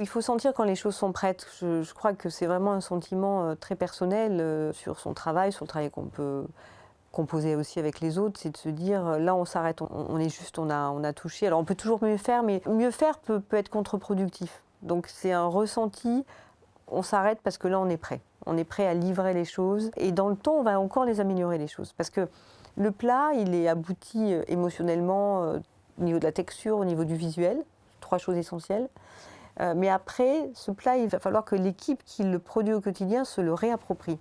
Il faut sentir quand les choses sont prêtes. Je crois que c'est vraiment un sentiment très personnel sur son travail, sur le travail qu'on peut composer aussi avec les autres, c'est de se dire là on s'arrête, on est juste, on a touché. Alors on peut toujours mieux faire, mais mieux faire peut être contre-productif. Donc c'est un ressenti, on s'arrête parce que là on est prêt. On est prêt à livrer les choses et dans le temps on va encore les améliorer les choses. Parce que le plat il est abouti émotionnellement au niveau de la texture, au niveau du visuel, 3 choses essentielles. Mais après, ce plat, il va falloir que l'équipe qui le produit au quotidien se le réapproprie.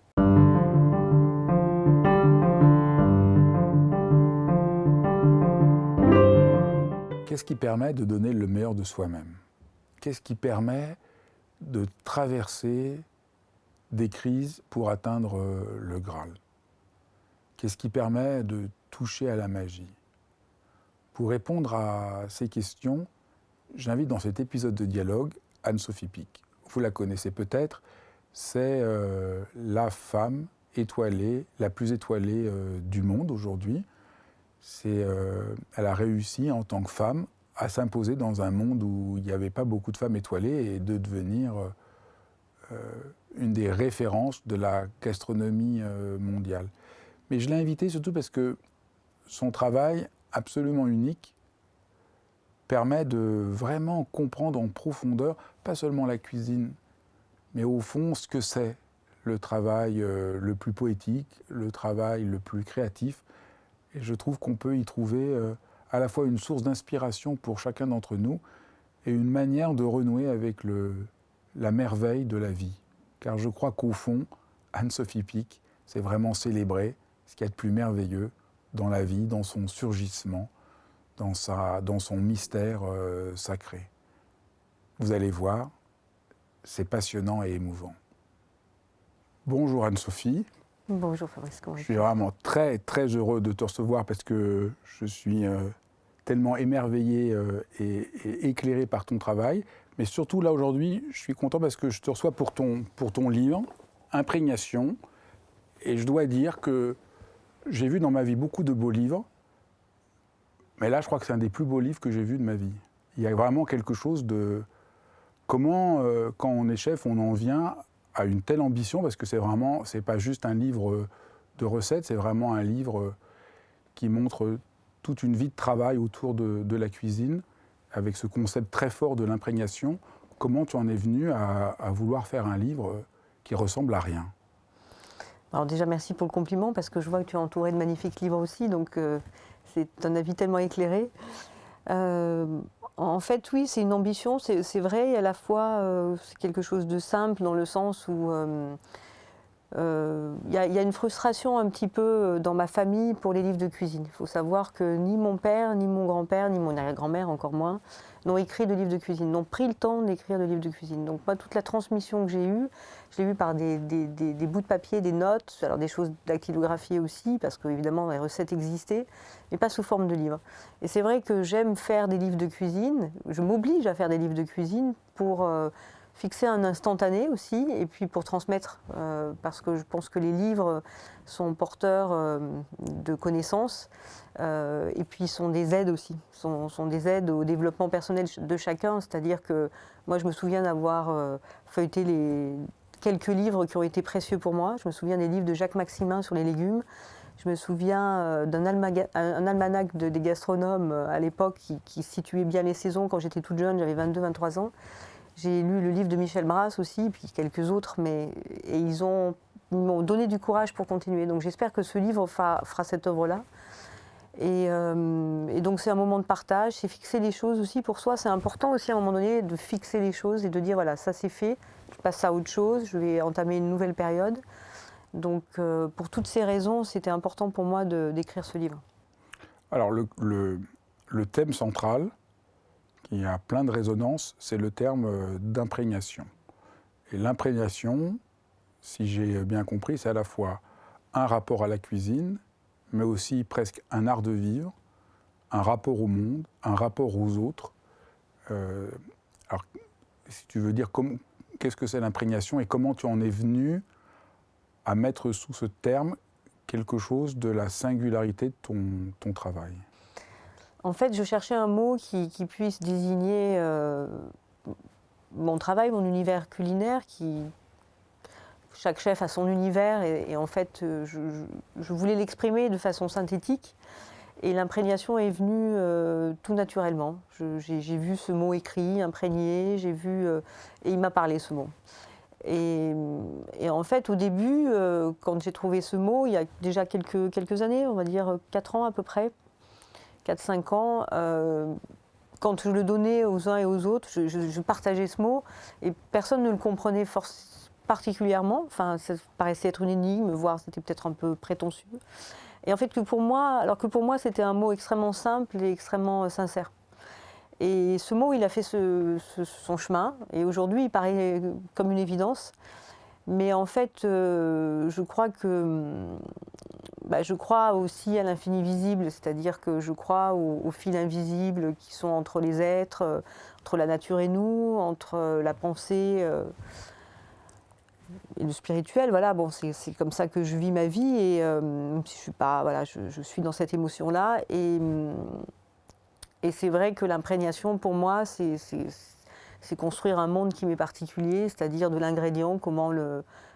Qu'est-ce qui permet de donner le meilleur de soi-même? Qu'est-ce qui permet de traverser des crises pour atteindre le Graal? Qu'est-ce qui permet de toucher à la magie? Pour répondre à ces questions, j'invite dans cet épisode de dialogue Anne-Sophie Pic. Vous la connaissez peut-être, c'est la femme étoilée, la plus étoilée du monde aujourd'hui. Elle a réussi en tant que femme à s'imposer dans un monde où il n'y avait pas beaucoup de femmes étoilées et de devenir une des références de la gastronomie mondiale. Mais je l'ai invitée surtout parce que son travail absolument unique permet de vraiment comprendre en profondeur, pas seulement la cuisine, mais au fond ce que c'est le travail le plus poétique, le travail le plus créatif. Et je trouve qu'on peut y trouver à la fois une source d'inspiration pour chacun d'entre nous et une manière de renouer avec la merveille de la vie. Car je crois qu'au fond, Anne-Sophie Pic, c'est vraiment célébrer ce qu'il y a de plus merveilleux dans la vie, dans son surgissement, dans son mystère sacré. Vous allez voir, c'est passionnant et émouvant. Bonjour Anne-Sophie. Bonjour Fabrice, comment je suis vraiment très très heureux de te recevoir parce que je suis tellement émerveillé et éclairé par ton travail. Mais surtout là aujourd'hui, je suis content parce que je te reçois pour ton livre, Imprégnation. Et je dois dire que j'ai vu dans ma vie beaucoup de beaux livres, mais là je crois que c'est un des plus beaux livres que j'ai vus de ma vie. Il y a vraiment quelque chose de comment, quand on est chef, on en vient à une telle ambition, parce que c'est pas juste un livre de recettes, c'est vraiment un livre qui montre toute une vie de travail autour de la cuisine, avec ce concept très fort de l'imprégnation. Comment tu en es venu à vouloir faire un livre qui ressemble à rien? Alors déjà merci pour le compliment, parce que je vois que tu es entouré de magnifiques livres aussi, donc c'est un avis tellement éclairé. En fait, oui, c'est une ambition, c'est vrai, et à la fois, c'est quelque chose de simple dans le sens où il y a une frustration un petit peu dans ma famille pour les livres de cuisine. Il faut savoir que ni mon père, ni mon grand-père, ni mon arrière-grand-mère, encore moins, n'ont écrit de livres de cuisine, n'ont pris le temps d'écrire de livres de cuisine. Donc moi, toute la transmission que j'ai eue, je l'ai eue par des bouts de papier, des notes, alors des choses dactylographiées aussi, parce qu'évidemment, les recettes existaient, mais pas sous forme de livres. Et c'est vrai que j'aime faire des livres de cuisine, je m'oblige à faire des livres de cuisine pour fixer un instantané aussi, et puis pour transmettre, parce que je pense que les livres sont porteurs de connaissances, et puis sont des aides aussi, sont des aides au développement personnel de chacun, c'est-à-dire que moi je me souviens d'avoir feuilleté quelques livres qui ont été précieux pour moi. Je me souviens des livres de Jacques Maximin sur les légumes. Je me souviens d'un almanach des gastronomes à l'époque qui situait bien les saisons quand j'étais toute jeune, j'avais 22-23 ans. J'ai lu le livre de Michel Brasse aussi, puis quelques autres, et ils m'ont donné du courage pour continuer. Donc j'espère que ce livre fera cette œuvre-là. Et donc c'est un moment de partage, c'est fixer les choses aussi pour soi. C'est important aussi à un moment donné de fixer les choses et de dire voilà, ça c'est fait, je passe à autre chose, je vais entamer une nouvelle période. Donc pour toutes ces raisons, c'était important pour moi d'écrire ce livre. Alors le thème central, qui a plein de résonances, c'est le terme d'imprégnation. Et l'imprégnation, si j'ai bien compris, c'est à la fois un rapport à la cuisine, mais aussi presque un art de vivre, un rapport au monde, un rapport aux autres. Alors, si tu veux dire qu'est-ce que c'est l'imprégnation et comment tu en es venu à mettre sous ce terme quelque chose de la singularité de ton travail? En fait, je cherchais un mot qui puisse désigner mon travail, mon univers culinaire, chaque chef a son univers et en fait, je voulais l'exprimer de façon synthétique. Et l'imprégnation est venue tout naturellement. J'ai vu ce mot écrit, imprégné, et il m'a parlé ce mot. Et en fait, au début, quand j'ai trouvé ce mot, il y a déjà quelques années, on va dire 4 ans à peu près, 4-5 ans, quand je le donnais aux uns et aux autres, je partageais ce mot et personne ne le comprenait particulièrement. Enfin, ça paraissait être une énigme, voire c'était peut-être un peu prétentieux. Et en fait, alors que pour moi, c'était un mot extrêmement simple et extrêmement sincère. Et ce mot, il a fait son chemin. Et aujourd'hui, il paraît comme une évidence. Mais en fait, je crois aussi à l'infini visible, c'est-à-dire que je crois aux fils invisibles qui sont entre les êtres, entre la nature et nous, entre la pensée et le spirituel. Voilà, bon, c'est comme ça que je vis ma vie et même si je suis pas, voilà, je suis dans cette émotion-là et c'est vrai que l'imprégnation pour moi, c'est construire un monde qui m'est particulier, c'est-à-dire de l'ingrédient, comment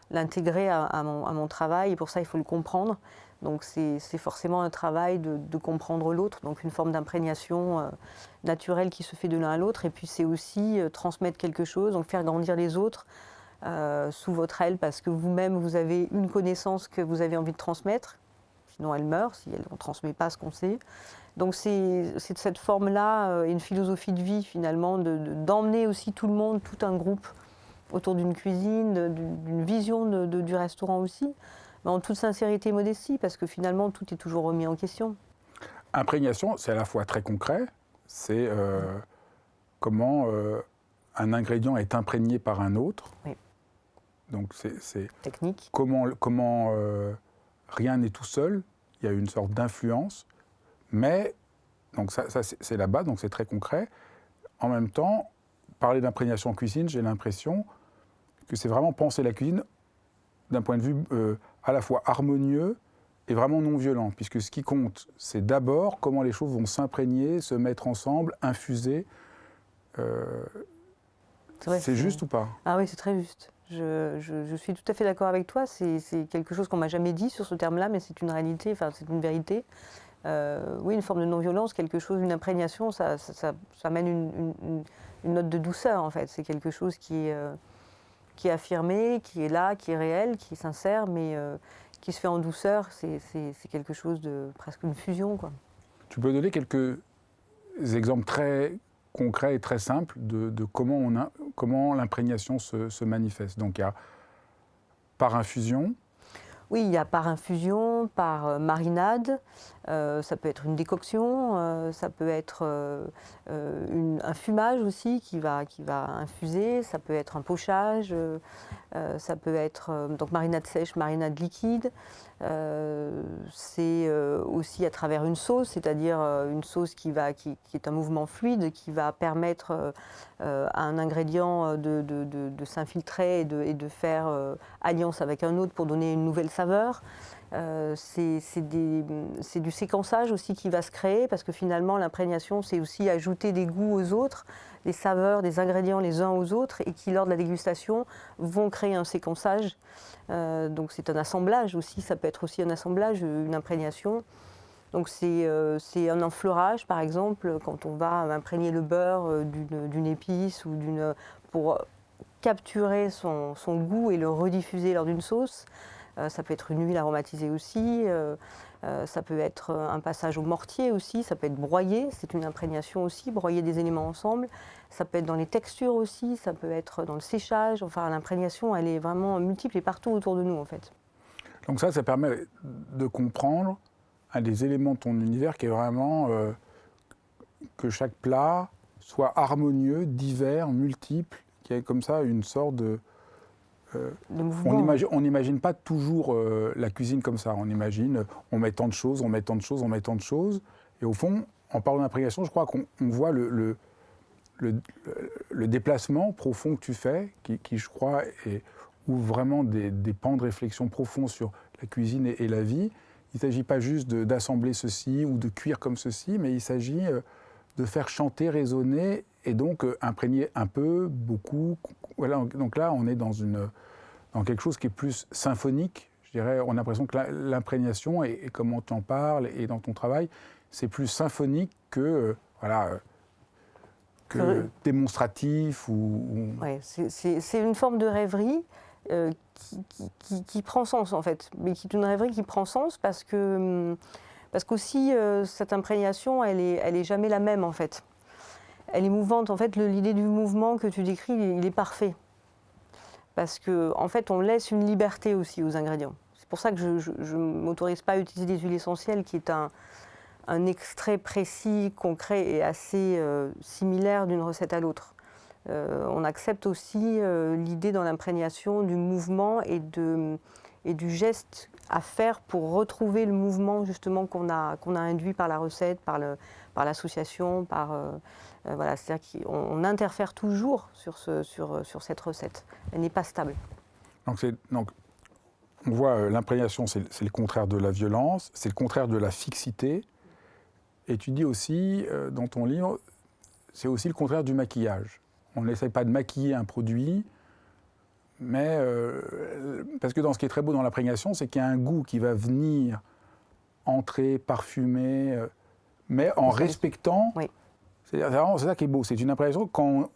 l'intégrer à mon travail. Et pour ça, il faut le comprendre. Donc c'est forcément un travail de comprendre l'autre, donc une forme d'imprégnation naturelle qui se fait de l'un à l'autre. Et puis c'est aussi transmettre quelque chose, donc faire grandir les autres sous votre aile, parce que vous-même, vous avez une connaissance que vous avez envie de transmettre. Sinon elle meurt, si on ne transmet pas ce qu'on sait. Donc c'est de cette forme-là, une philosophie de vie finalement, d'emmener aussi tout le monde, tout un groupe autour d'une cuisine, d'une vision du restaurant aussi, mais en toute sincérité et modestie, parce que finalement tout est toujours remis en question. Imprégnation, c'est à la fois très concret, c'est comment un ingrédient est imprégné par un autre. Oui. Donc c'est technique. Comment rien n'est tout seul, il y a une sorte d'influence, mais donc ça c'est la base, donc c'est très concret. En même temps, parler d'imprégnation en cuisine, j'ai l'impression que c'est vraiment penser la cuisine d'un point de vue à la fois harmonieux et vraiment non violent, puisque ce qui compte, c'est d'abord comment les choses vont s'imprégner, se mettre ensemble, infuser. C'est juste ou pas? Ah oui, c'est très juste. Je suis tout à fait d'accord avec toi. C'est quelque chose qu'on m'a jamais dit sur ce terme-là, mais c'est une réalité, enfin c'est une vérité. Oui, une forme de non-violence, quelque chose, une imprégnation, ça amène une note de douceur en fait. C'est quelque chose qui est affirmé, qui est là, qui est réel, qui est sincère, mais qui se fait en douceur. C'est quelque chose de presque une fusion, quoi. Tu peux donner quelques exemples très concrets et très simples de comment l'imprégnation se manifeste? Donc il y a par infusion. Oui, il y a par infusion, par marinade, ça peut être une décoction, ça peut être un fumage aussi qui va infuser, ça peut être un pochage, ça peut être donc marinade sèche, marinade liquide. C'est aussi à travers une sauce, c'est-à-dire une sauce qui est un mouvement fluide, qui va permettre à un ingrédient de s'infiltrer et de faire alliance avec un autre pour donner une nouvelle saveur. C'est du séquençage aussi qui va se créer, parce que finalement l'imprégnation, c'est aussi ajouter des goûts aux autres, des saveurs, des ingrédients les uns aux autres, et qui lors de la dégustation vont créer un séquençage. Donc c'est un assemblage aussi, ça peut être aussi un assemblage, une imprégnation. Donc c'est un enfleurage par exemple, quand on va imprégner le beurre d'une épice ou pour capturer son goût et le rediffuser lors d'une sauce. Ça peut être une huile aromatisée aussi, ça peut être un passage au mortier aussi, ça peut être broyé, c'est une imprégnation aussi, broyer des éléments ensemble. Ça peut être dans les textures aussi, ça peut être dans le séchage. Enfin, l'imprégnation, elle est vraiment multiple et partout autour de nous en fait. Donc ça permet de comprendre un des éléments de ton univers qui est vraiment que chaque plat soit harmonieux, divers, multiple, qu'il y ait comme ça une sorte de... on n'imagine pas toujours la cuisine comme ça. On imagine, on met tant de choses, on met tant de choses, on met tant de choses. Et au fond, en parlant d'imprégnation, je crois qu'on voit le déplacement profond que tu fais, qui je crois, ouvre vraiment des pans de réflexion profonds sur la cuisine et la vie. Il ne s'agit pas juste d'assembler ceci ou de cuire comme ceci, mais il s'agit de faire chanter, résonner et donc imprégner un peu, beaucoup. Voilà, donc là, on est dans quelque chose qui est plus symphonique. Je dirais, on a l'impression que l'imprégnation, et comment tu en parles, et dans ton travail, c'est plus symphonique que, que démonstratif. Ouais, c'est une forme de rêverie qui prend sens, en fait. Mais qui est une rêverie qui prend sens parce qu'aussi, cette imprégnation, elle est jamais la même, en fait. Elle est mouvante. En fait, l'idée du mouvement que tu décris, il est parfait. Parce qu'en fait, on laisse une liberté aussi aux ingrédients. C'est pour ça que je ne m'autorise pas à utiliser des huiles essentielles, qui est un extrait précis, concret et assez similaire d'une recette à l'autre. On accepte aussi l'idée dans l'imprégnation du mouvement et du geste à faire pour retrouver le mouvement justement qu'on a induit par la recette, par l'association, voilà, c'est-à-dire qu'on interfère toujours sur cette recette. Elle n'est pas stable. Donc on voit l'imprégnation, c'est le contraire de la violence, c'est le contraire de la fixité. Et tu dis aussi dans ton livre, c'est aussi le contraire du maquillage. On n'essaie pas de maquiller un produit, mais parce que dans ce qui est très beau dans l'imprégnation, c'est qu'il y a un goût qui va venir entrer, parfumer, mais en respectant. Oui. C'est ça qui est beau. C'est une impression quand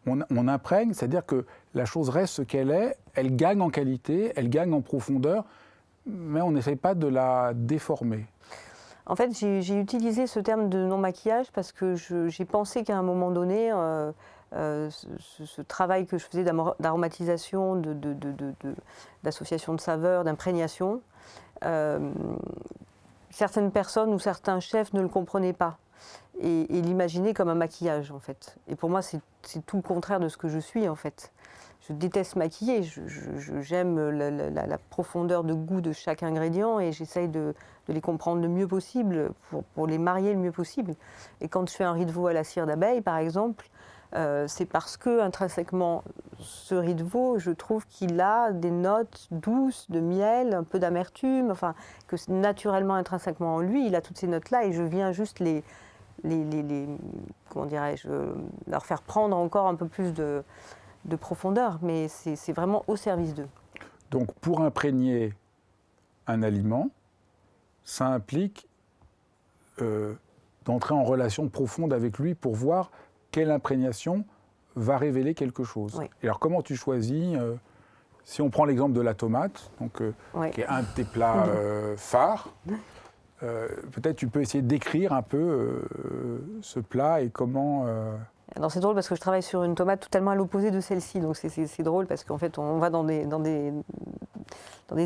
on imprègne, c'est-à-dire que la chose reste ce qu'elle est, elle gagne en qualité, elle gagne en profondeur, mais on n'essaie pas de la déformer. En fait, j'ai utilisé ce terme de non-maquillage parce que j'ai pensé qu'à un moment donné, ce travail que je faisais d'aromatisation, d'association de saveurs, d'imprégnation, certaines personnes ou certains chefs ne le comprenaient pas et l'imaginaient comme un maquillage, en fait. Et pour moi, c'est tout le contraire de ce que je suis, en fait. Je déteste maquiller, j'aime la profondeur de goût de chaque ingrédient et j'essaye de les comprendre le mieux possible pour les marier le mieux possible. Et quand je fais un riz de veau à la cire d'abeille, par exemple, c'est parce que intrinsèquement, ce riz de veau, je trouve qu'il a des notes douces, de miel, un peu d'amertume, enfin, que naturellement, intrinsèquement en lui, il a toutes ces notes-là et je viens juste comment dirais-je, leur faire prendre encore un peu plus de profondeur, mais c'est vraiment au service d'eux. Donc pour imprégner un aliment, ça implique d'entrer en relation profonde avec lui pour voir quelle imprégnation va révéler quelque chose. Oui. Et alors comment tu choisis si on prend l'exemple de la tomate, donc, oui. qui est un de tes plats phares, peut-être tu peux essayer de décrire un peu ce plat et comment... Alors c'est drôle parce que je travaille sur une tomate totalement à l'opposé de celle-ci, donc c'est drôle parce qu'en fait on va dans des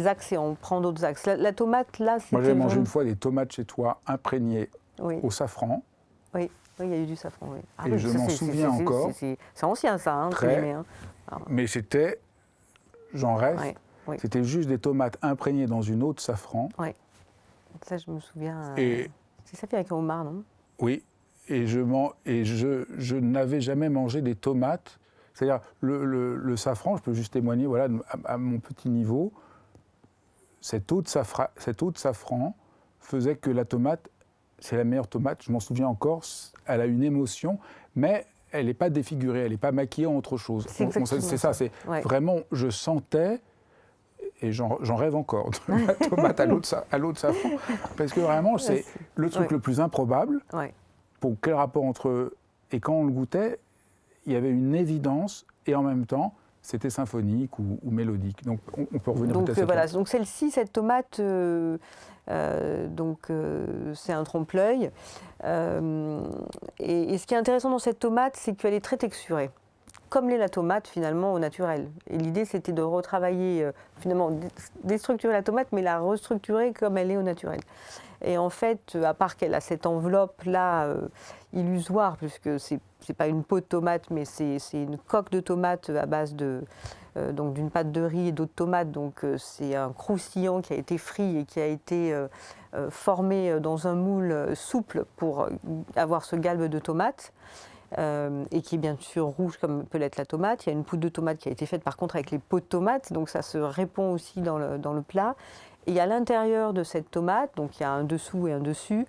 axes et on prend d'autres axes. La tomate là, c'était... Moi j'ai mangé une fois des tomates chez toi imprégnées oui. au safran. Oui, il y a eu du safran, oui. Ah, et oui, je m'en souviens encore. C'est ancien ça, hein, très, aimé, hein. Mais c'était, j'en reste, oui. C'était juste des tomates imprégnées dans une eau de safran. Oui, ça je me souviens. C'est ça fait avec un homard, non? Oui. Et je n'avais jamais mangé des tomates. C'est-à-dire, le safran, je peux juste témoigner, voilà, à mon petit niveau, cette eau de safran faisait que la tomate, c'est la meilleure tomate, je m'en souviens encore, elle a une émotion, mais elle n'est pas défigurée, elle n'est pas maquillée en autre chose. C'est ça, c'est vraiment, je sentais, et j'en rêve encore, de la tomate à l'eau de safran, parce que vraiment, c'est le truc le plus improbable. Pour quel rapport entre eux? Et quand on le goûtait, il y avait une évidence et en même temps, c'était symphonique ou mélodique. Donc on peut revenir peut-être à voilà. Donc celle-ci, cette tomate, c'est un trompe-l'œil. Et ce qui est intéressant dans cette tomate, c'est qu'elle est très texturée, comme l'est la tomate finalement au naturel. Et l'idée, c'était de retravailler, finalement, déstructurer la tomate, mais la restructurer comme elle est au naturel. Et en fait, à part qu'elle a cette enveloppe-là illusoire, puisque c'est pas une peau de tomate, mais c'est une coque de tomate à base donc d'une pâte de riz et d'eau de tomate. Donc c'est un croustillant qui a été frit et qui a été formé dans un moule souple pour avoir ce galbe de tomate. Et qui est bien sûr rouge comme peut l'être la tomate. Il y a une poudre de tomate qui a été faite par contre avec les peaux de tomate, donc ça se répond aussi dans le plat. Et à l'intérieur de cette tomate, donc il y a un dessous et un dessus,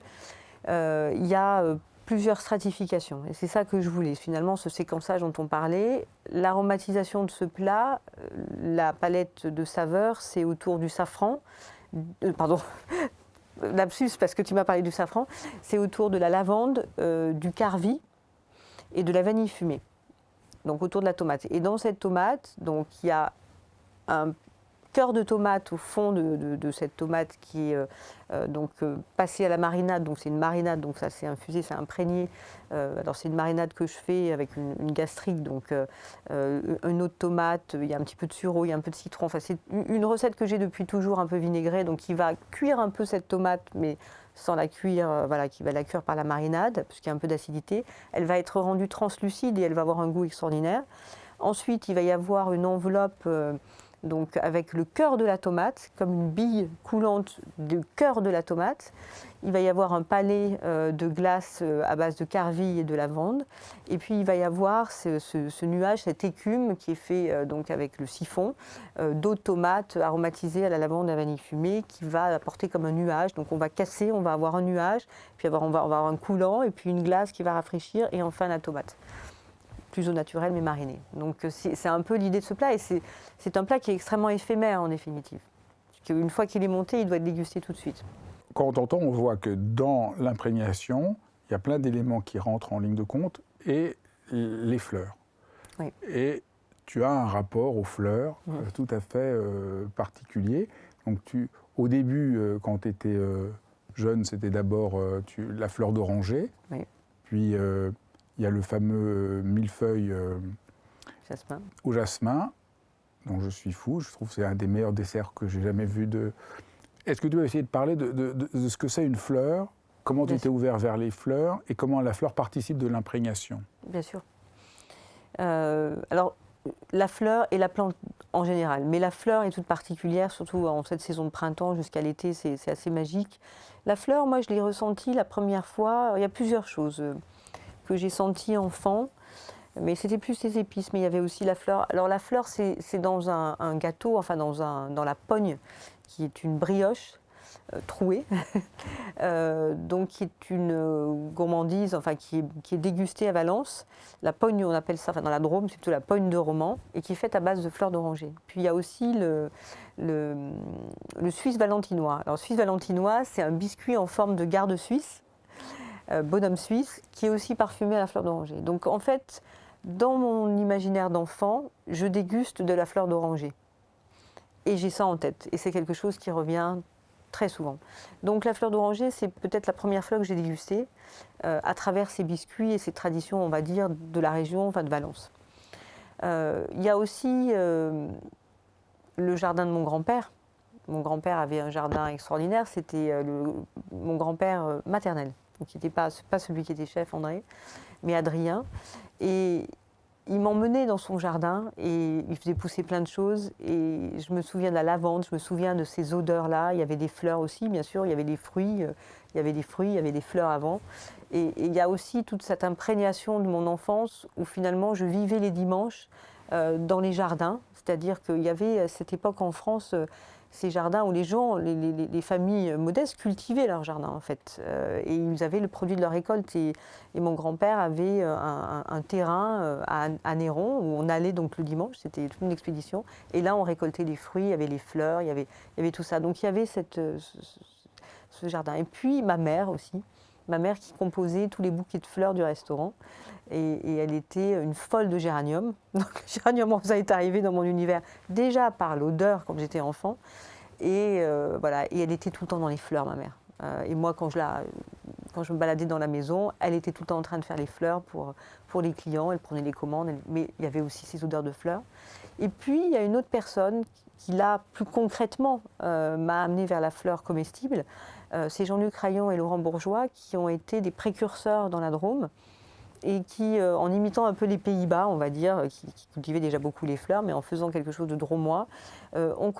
il y a plusieurs stratifications. Et c'est ça que je voulais, finalement, ce séquençage dont on parlait. L'aromatisation de ce plat, la palette de saveurs, c'est autour du safran. Pardon, lapsus, parce que tu m'as parlé du safran. C'est autour de la lavande, du karvi et de la vanille fumée. Donc autour de la tomate. Et dans cette tomate, donc il y a un cœur de tomate au fond de cette tomate qui est passée à la marinade. Donc c'est une marinade, donc ça c'est infusé, c'est imprégné. Alors c'est une marinade que je fais avec une gastrique, donc une eau de tomate, il y a un petit peu de sureau, il y a un peu de citron. Enfin c'est une recette que j'ai depuis toujours, un peu vinaigrée, donc qui va cuire un peu cette tomate, mais sans la cuire, qui va la cuire par la marinade, puisqu'il y a un peu d'acidité. Elle va être rendue translucide et elle va avoir un goût extraordinaire. Ensuite, il va y avoir une enveloppe donc avec le cœur de la tomate, comme une bille coulante du cœur de la tomate. Il va y avoir un palais de glace à base de karvi et de lavande. Et puis il va y avoir ce nuage, cette écume qui est fait donc avec le siphon d'eau de tomate aromatisée à la lavande et à la vanille fumée qui va apporter comme un nuage. Donc on va casser, on va avoir un nuage, puis on va avoir un coulant et puis une glace qui va rafraîchir et enfin la tomate. Plus au naturel mais mariné. Donc c'est un peu l'idée de ce plat et c'est un plat qui est extrêmement éphémère en définitive. Une fois qu'il est monté, il doit être dégusté tout de suite. Quand on t'entend, on voit que dans l'imprégnation, il y a plein d'éléments qui rentrent en ligne de compte et les fleurs. Oui. Et tu as un rapport aux fleurs tout à fait particulier. Donc au début, quand tu étais jeune, c'était d'abord la fleur d'oranger. Oui. Puis il y a le fameux millefeuille Jasmin. au jasmin, dont je suis fou. Je trouve que c'est un des meilleurs desserts que j'ai jamais vu. Est-ce que tu vas essayer de parler de ce que c'est une fleur, comment tu t'es ouvert vers les fleurs et comment la fleur participe de l'imprégnation? Bien sûr. Alors, la fleur et la plante en général, mais la fleur est toute particulière, surtout en cette saison de printemps jusqu'à l'été, c'est assez magique. La fleur, moi, je l'ai ressentie la première fois, il y a plusieurs choses que j'ai senties enfant, mais c'était plus les épices, mais il y avait aussi la fleur. Alors la fleur, c'est dans un gâteau, enfin dans la pogne, qui est une brioche trouée, donc qui est une gourmandise, enfin qui est dégustée à Valence. La pogne, on appelle ça, enfin dans la Drôme, c'est plutôt la pogne de roman, et qui est faite à base de fleurs d'oranger. Puis il y a aussi le Suisse valentinois. Alors le Suisse valentinois, c'est un biscuit en forme de garde suisse, bonhomme suisse, qui est aussi parfumé à la fleur d'oranger. Donc en fait, dans mon imaginaire d'enfant, je déguste de la fleur d'oranger. Et j'ai ça en tête. Et c'est quelque chose qui revient très souvent. Donc la fleur d'oranger, c'est peut-être la première fleur que j'ai dégustée à travers ces biscuits et ces traditions, on va dire, de la région, enfin de Valence. Il y a aussi le jardin de mon grand-père. Mon grand-père avait un jardin extraordinaire. C'était mon grand-père maternel. Donc, il n'était pas celui qui était chef, André, mais Adrien. Et il m'emmenait dans son jardin et il faisait pousser plein de choses. Et je me souviens de la lavande, je me souviens de ces odeurs-là. Il y avait des fleurs aussi, bien sûr. Il y avait des fruits, il y avait des fleurs avant. Et il y a aussi toute cette imprégnation de mon enfance où finalement je vivais les dimanches dans les jardins. C'est-à-dire qu'il y avait à cette époque en France ces jardins où les gens, les familles modestes cultivaient leur jardin en fait. Et ils avaient le produit de leur récolte. Et mon grand-père avait un terrain à Néron où on allait donc le dimanche, c'était toute une expédition. Et là on récoltait les fruits, il y avait les fleurs, il y avait tout ça. Donc il y avait ce jardin. Et puis ma mère aussi. Ma mère qui composait tous les bouquets de fleurs du restaurant. Et elle était une folle de géranium. Donc le géranium rose est arrivé dans mon univers déjà par l'odeur quand j'étais enfant. Et voilà. Et elle était tout le temps dans les fleurs, ma mère. Et moi, quand je me baladais dans la maison, elle était tout le temps en train de faire les fleurs pour les clients. Elle prenait les commandes. Mais il y avait aussi ces odeurs de fleurs. Et puis, il y a une autre personne qui là, plus concrètement, m'a amenée vers la fleur comestible. C'est Jean-Luc Rayon et Laurent Bourgeois qui ont été des précurseurs dans la Drôme et qui, en imitant un peu les Pays-Bas, on va dire, qui cultivaient déjà beaucoup les fleurs, mais en faisant quelque chose de drômois, ont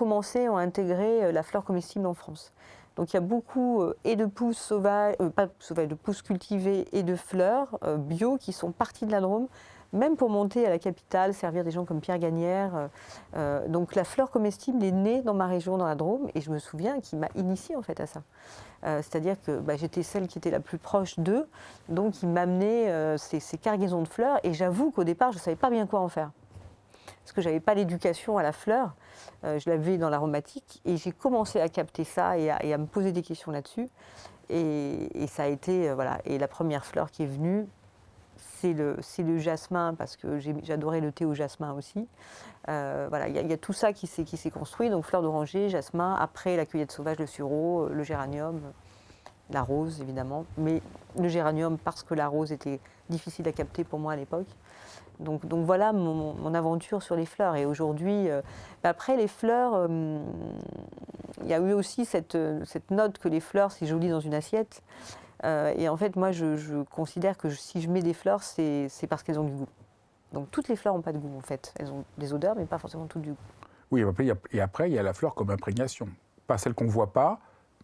intégré la fleur comestible en France. Donc il y a beaucoup et de pousses sauvages, pas sauvages, de pousses cultivées et de fleurs bio qui sont parties de la Drôme même pour monter à la capitale, servir des gens comme Pierre Gagnère. Donc la fleur comestible est née dans ma région, dans la Drôme, et je me souviens qu'il m'a initiée en fait à ça. C'est-à-dire que j'étais celle qui était la plus proche d'eux, donc il m'amenait ces cargaisons de fleurs, et j'avoue qu'au départ, je ne savais pas bien quoi en faire. Parce que je n'avais pas l'éducation à la fleur, je l'avais dans l'aromatique, et j'ai commencé à capter ça et à me poser des questions là-dessus. Et ça a été, voilà, et la première fleur qui est venue, c'est le jasmin, parce que j'adorais le thé au jasmin aussi. Voilà, il y a tout ça qui s'est construit, donc fleur d'oranger, jasmin, après la cueillette sauvage, le sureau, le géranium, la rose évidemment, mais le géranium parce que la rose était difficile à capter pour moi à l'époque. Donc voilà mon aventure sur les fleurs. Et aujourd'hui, après les fleurs, il y a eu aussi cette note que les fleurs, c'est joli dans une assiette. Et en fait, moi, je considère que si je mets des fleurs, c'est parce qu'elles ont du goût. Donc toutes les fleurs n'ont pas de goût, en fait. Elles ont des odeurs, mais pas forcément toutes du goût. Oui, et après, il y a la fleur comme imprégnation. Pas celle qu'on ne voit pas,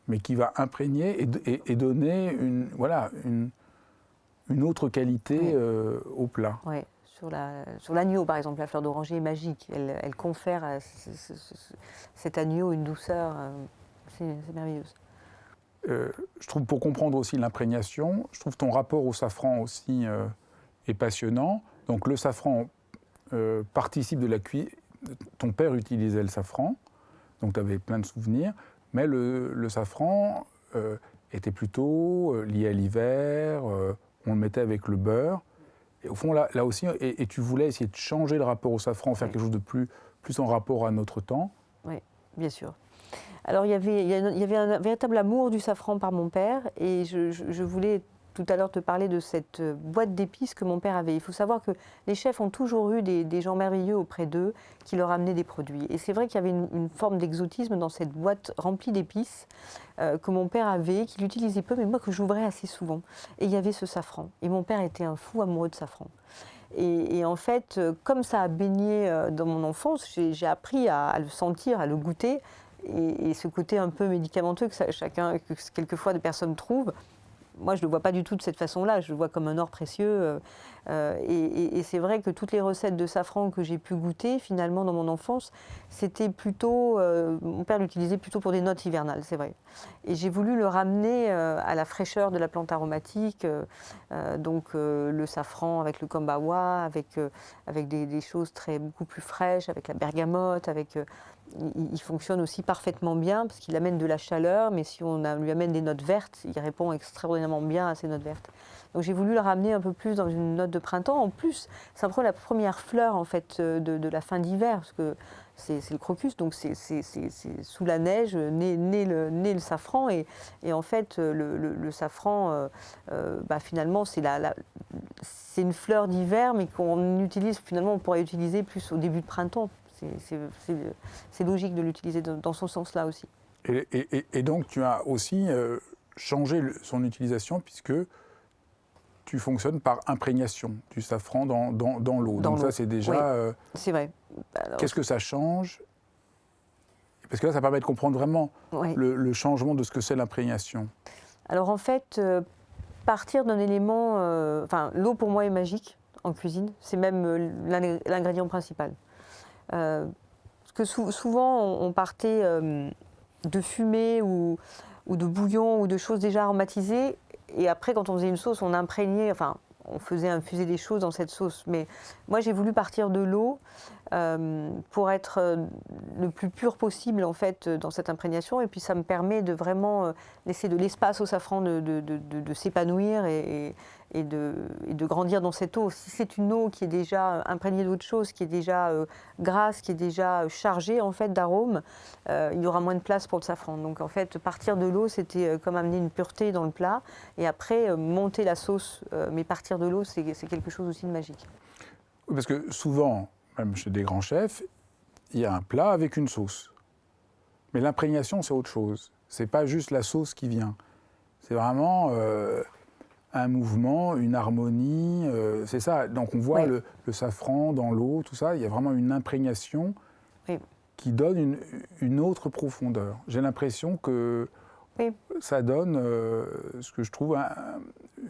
mais qui va imprégner et donner une autre qualité au plat. Oui. Sur l'agneau, par exemple, la fleur d'oranger est magique. Elle confère à cet agneau une douceur. C'est merveilleuse. Je trouve, pour comprendre aussi l'imprégnation, je trouve ton rapport au safran aussi est passionnant. Donc le safran participe de la cuisine. Ton père utilisait le safran, donc tu avais plein de souvenirs, mais le safran était plutôt lié à l'hiver, on le mettait avec le beurre. Et au fond, là aussi, et tu voulais essayer de changer le rapport au safran, faire quelque chose de plus en rapport à notre temps. Oui, bien sûr. Alors, il y avait un véritable amour du safran par mon père, et je voulais tout à l'heure te parler de cette boîte d'épices que mon père avait. Il faut savoir que les chefs ont toujours eu des gens merveilleux auprès d'eux qui leur amenaient des produits. Et c'est vrai qu'il y avait une forme d'exotisme dans cette boîte remplie d'épices que mon père avait, qu'il utilisait peu, mais moi que j'ouvrais assez souvent. Et il y avait ce safran. Et mon père était un fou amoureux de safran. Et en fait, comme ça a baigné dans mon enfance, j'ai appris à le sentir, à le goûter. Et ce côté un peu médicamenteux que quelquefois des personnes trouvent, moi je ne le vois pas du tout de cette façon-là, je le vois comme un or précieux. Et c'est vrai que toutes les recettes de safran que j'ai pu goûter finalement dans mon enfance, c'était plutôt, mon père l'utilisait plutôt pour des notes hivernales, c'est vrai. Et j'ai voulu le ramener à la fraîcheur de la plante aromatique, donc le safran avec le kombawa, avec des choses beaucoup plus fraîches, avec la bergamote, il fonctionne aussi parfaitement bien parce qu'il amène de la chaleur, mais si on lui amène des notes vertes, il répond extraordinairement bien à ces notes vertes. Donc j'ai voulu le ramener un peu plus dans une note de printemps. En plus, c'est un peu la première fleur en fait de la fin d'hiver, parce que c'est le crocus, donc c'est sous la neige, né le safran, et en fait le safran, finalement c'est une fleur d'hiver, mais qu'on utilise finalement, on pourrait utiliser plus au début de printemps. C'est logique de l'utiliser dans son sens-là aussi. Et donc, tu as aussi changé son utilisation puisque tu fonctionnes par imprégnation du safran dans l'eau. Donc ça, c'est déjà... Oui, c'est vrai. Qu'est-ce que ça change? Parce que là, ça permet de comprendre vraiment le changement de ce que c'est l'imprégnation. Alors en fait, partir d'un élément... l'eau pour moi est magique en cuisine. C'est même l'ingrédient principal. Parce que souvent, on partait de fumée ou de bouillon ou de choses déjà aromatisées. Et après, quand on faisait une sauce, on imprégnait, on faisait infuser des choses dans cette sauce. Mais moi, j'ai voulu partir de l'eau pour être le plus pur possible en fait dans cette imprégnation. Et puis, ça me permet de vraiment laisser de l'espace au safran de s'épanouir et de grandir dans cette eau. Si c'est une eau qui est déjà imprégnée d'autre chose, qui est déjà grasse, qui est déjà chargée en fait d'arômes, il y aura moins de place pour le safran. Donc en fait, partir de l'eau, c'était comme amener une pureté dans le plat. Et après, monter la sauce, mais partir de l'eau, c'est quelque chose aussi de magique. Oui, parce que souvent, même chez des grands chefs, il y a un plat avec une sauce. Mais l'imprégnation, c'est autre chose. C'est pas juste la sauce qui vient. C'est vraiment un mouvement, une harmonie. C'est ça. Donc on voit le safran dans l'eau, tout ça. Il y a vraiment une imprégnation qui donne une autre profondeur. J'ai l'impression que ça donne ce que je trouve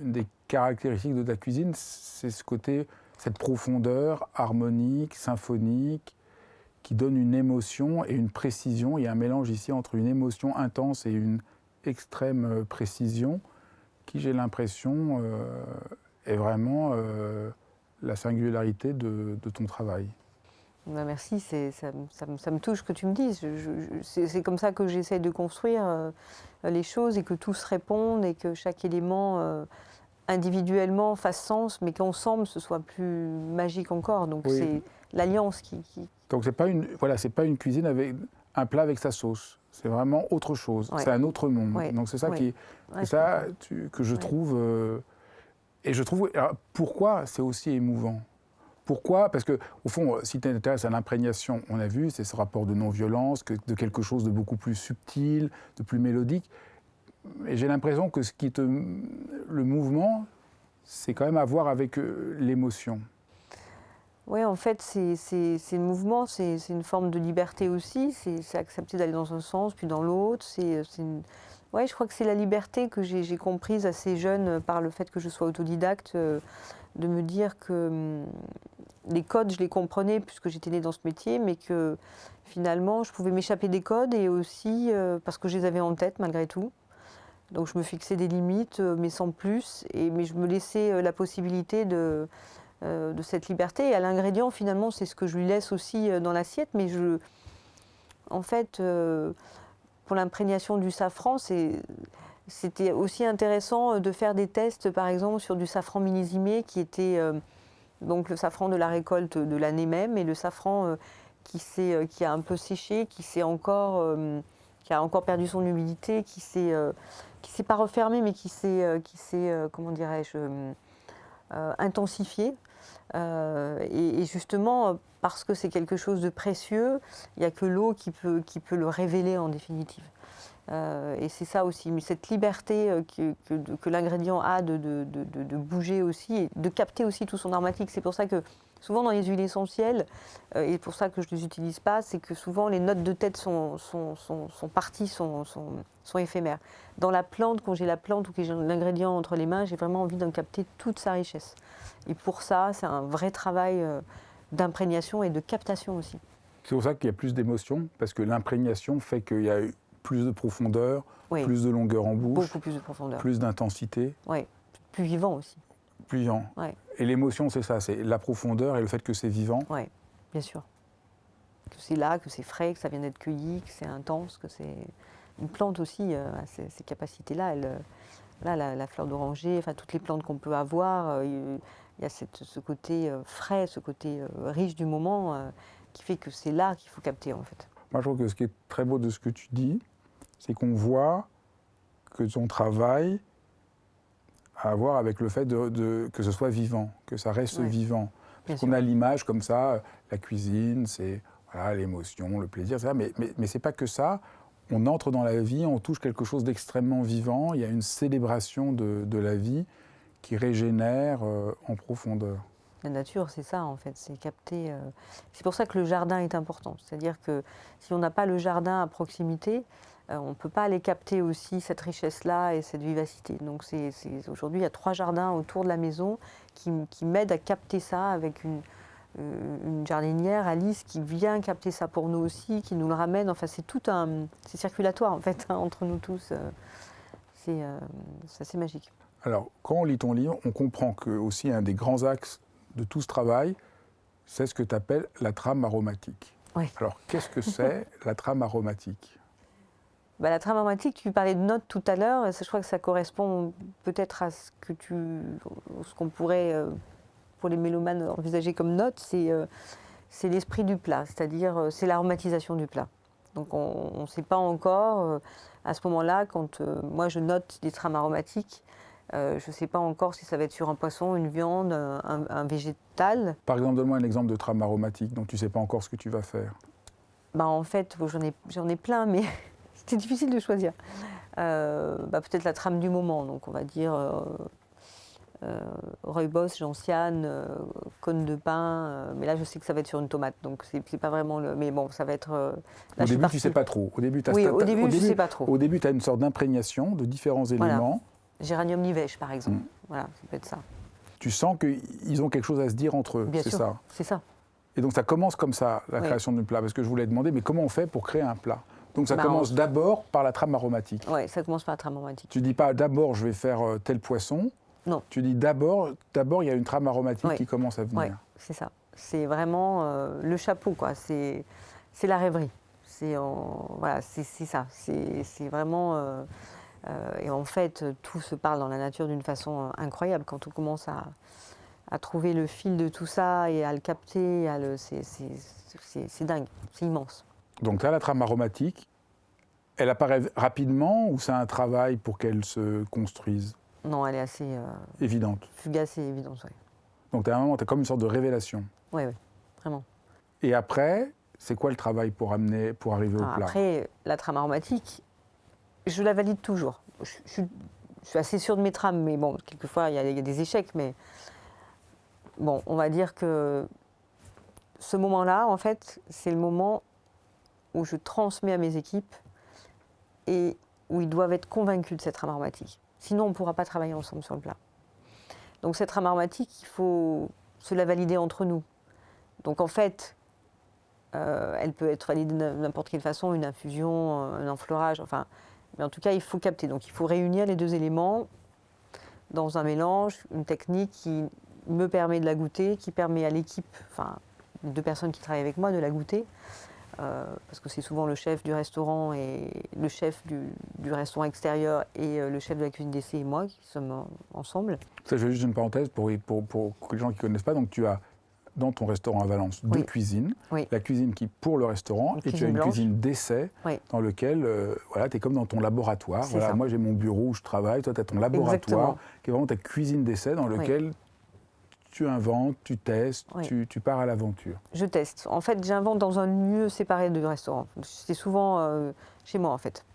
une des caractéristiques de ta cuisine, c'est ce côté cette profondeur harmonique, symphonique, qui donne une émotion et une précision. Il y a un mélange ici entre une émotion intense et une extrême précision, qui, j'ai l'impression, est vraiment la singularité de ton travail. Ben merci, ça me touche que tu me dises. C'est comme ça que j'essaie de construire les choses et que tout se réponde et que chaque élément individuellement fasse sens, mais qu'ensemble ce soit plus magique encore. Donc Oui. c'est l'alliance qui... Donc c'est pas une cuisine avec un plat avec sa sauce. C'est vraiment autre chose. Ouais. C'est un autre monde. Ouais. Donc c'est ça Ouais. que je trouve. Et je trouve. Alors, pourquoi c'est aussi émouvant? Pourquoi? Parce que au fond, si tu t'intéresses à l'imprégnation, on a vu, c'est ce rapport de non-violence, de quelque chose de beaucoup plus subtil, de plus mélodique. Et j'ai l'impression que le mouvement, c'est quand même à voir avec l'émotion. Oui, en fait, c'est le mouvement, c'est une forme de liberté aussi. C'est accepter d'aller dans un sens, puis dans l'autre. Ouais, je crois que c'est la liberté que j'ai comprise assez jeune par le fait que je sois autodidacte, de me dire que les codes, je les comprenais puisque j'étais née dans ce métier, mais que finalement, je pouvais m'échapper des codes et aussi parce que je les avais en tête malgré tout. Donc je me fixais des limites, mais sans plus. Mais je me laissais la possibilité de cette liberté. Et à l'ingrédient, finalement, c'est ce que je lui laisse aussi dans l'assiette. Mais en fait, pour l'imprégnation du safran, c'était aussi intéressant de faire des tests, par exemple, sur du safran millésimé, qui était donc le safran de la récolte de l'année même, et le safran qui a un peu séché, qui a encore perdu son humidité, qui s'est pas refermé, mais qui s'est comment dirais-je, intensifié. Et justement, parce que c'est quelque chose de précieux, il n'y a que l'eau qui peut le révéler en définitive. Et c'est ça aussi, mais cette liberté que l'ingrédient a de bouger aussi, et de capter aussi tout son aromatique. C'est pour ça que souvent dans les huiles essentielles, et pour ça que je ne les utilise pas, c'est que souvent les notes de tête sont parties, sont éphémères. Dans la plante, quand j'ai la plante ou que j'ai l'ingrédient entre les mains, j'ai vraiment envie d'en capter toute sa richesse. Et pour ça, c'est un vrai travail d'imprégnation et de captation aussi. C'est pour ça qu'il y a plus d'émotion, parce que l'imprégnation fait qu'il y a plus de profondeur, Oui. plus de longueur en bouche, beaucoup plus de profondeur, plus d'intensité. Oui, plus vivant aussi. Plus vivant. Ouais. Et l'émotion, c'est ça, c'est la profondeur et le fait que c'est vivant. Oui, bien sûr. Que c'est là, que c'est frais, que ça vient d'être cueilli, que c'est intense, que c'est... Une plante aussi a ces capacités-là. La fleur d'oranger, enfin toutes les plantes qu'on peut avoir, il y a ce côté frais, ce côté riche du moment qui fait que c'est là qu'il faut capter en fait. Moi, je trouve que ce qui est très beau de ce que tu dis, c'est qu'on voit que ton travail a à voir avec le fait que ce soit vivant, que ça reste vivant. Parce qu'on a l'image comme ça, la cuisine, c'est voilà, l'émotion, le plaisir, ça, mais ce n'est pas que ça. On entre dans la vie, on touche quelque chose d'extrêmement vivant, il y a une célébration de la vie qui régénère en profondeur. La nature, c'est ça en fait, c'est capter. C'est pour ça que le jardin est important. C'est-à-dire que si on n'a pas le jardin à proximité, on ne peut pas aller capter aussi cette richesse-là et cette vivacité. Donc aujourd'hui, il y a 3 jardins autour de la maison qui m'aident à capter ça avec une jardinière, Alice, qui vient capter ça pour nous aussi, qui nous le ramène. Enfin, c'est circulatoire en fait entre nous tous. C'est assez magique. Alors, quand on lit ton livre, on comprend que aussi un des grands axes de tout ce travail, c'est ce que tu appelles la trame aromatique. Oui. Alors, qu'est-ce que c'est la trame aromatique ? La trame aromatique, tu parlais de notes tout à l'heure, je crois que ça correspond peut-être à ce qu'on pourrait, pour les mélomanes, envisager comme note, c'est l'esprit du plat, c'est-à-dire c'est l'aromatisation du plat. Donc on ne sait pas encore, à ce moment-là, quand moi je note des trames aromatiques, je ne sais pas encore si ça va être sur un poisson, une viande, un végétal. Par exemple, donne-moi un exemple de trame aromatique dont tu ne sais pas encore ce que tu vas faire. En fait, j'en ai plein, mais c'était difficile de choisir. Peut-être la trame du moment, donc on va dire rooibos, gentiane, cône de pin, mais là je sais que ça va être sur une tomate, donc c'est pas vraiment le... Mais bon, ça va être... Au début, tu ne sais pas trop. Au début, je ne sais pas trop. Au début, tu as une sorte d'imprégnation de différents éléments. Géranium nivèche, par exemple. Voilà, ça peut être ça. tu sens qu'ils ont quelque chose à se dire entre eux, Bien c'est sûr, ça. c'est ça. Et donc ça commence comme ça, la Oui. création du plat, parce que je voulais demander, mais comment on fait pour créer un plat? Donc ça Bah, commence d'abord par la trame aromatique. Oui, ça commence par la trame aromatique. Tu dis pas d'abord je vais faire tel poisson. Non. Tu dis d'abord il y a une trame aromatique Oui. qui commence à venir. Oui, c'est ça. C'est vraiment le chapeau, quoi. C'est la rêverie. Voilà, c'est ça. C'est vraiment... et en fait, tout se parle dans la nature d'une façon incroyable. Quand on commence à trouver le fil de tout ça et à le capter, c'est dingue, c'est immense. Donc là, la trame aromatique, elle apparaît rapidement ou c'est un travail pour qu'elle se construise? Non, elle est assez Évidente. fugace et évidente, oui. Donc tu as comme une sorte de révélation. Oui, vraiment. Et après, c'est quoi le travail pour arriver au plat? Après, la trame aromatique, je la valide toujours. Je suis assez sûre de mes trames, mais bon, quelquefois, il y a des échecs, mais bon, on va dire que ce moment-là, en fait, c'est le moment où je transmets à mes équipes et où ils doivent être convaincus de cette trame aromatique. Sinon, on ne pourra pas travailler ensemble sur le plat. Donc cette trame aromatique, il faut se la valider entre nous. Donc en fait, elle peut être validée de n'importe quelle façon, une infusion, un enfleurage, enfin... Mais en tout cas, il faut capter. Donc il faut réunir les deux éléments dans un mélange, une technique qui me permet de la goûter, qui permet à l'équipe, enfin, les deux personnes qui travaillent avec moi, de la goûter. Parce que c'est souvent le chef du restaurant et le chef du restaurant extérieur et le chef de la cuisine d'essai et moi qui sommes ensemble. Ça, je fais juste une parenthèse pour les gens qui ne connaissent pas. Donc tu as dans ton restaurant à Valence deux cuisines. Oui. La cuisine qui pour le restaurant et tu as une cuisine d'essai dans lequel voilà, tu es comme dans ton laboratoire. Voilà, moi j'ai mon bureau où je travaille, toi tu as ton laboratoire. Exactement. Qui est vraiment ta cuisine d'essai dans lequel tu inventes, tu testes, tu pars à l'aventure. Je teste. En fait, j'invente dans un lieu séparé du restaurant. C'est souvent chez moi, en fait.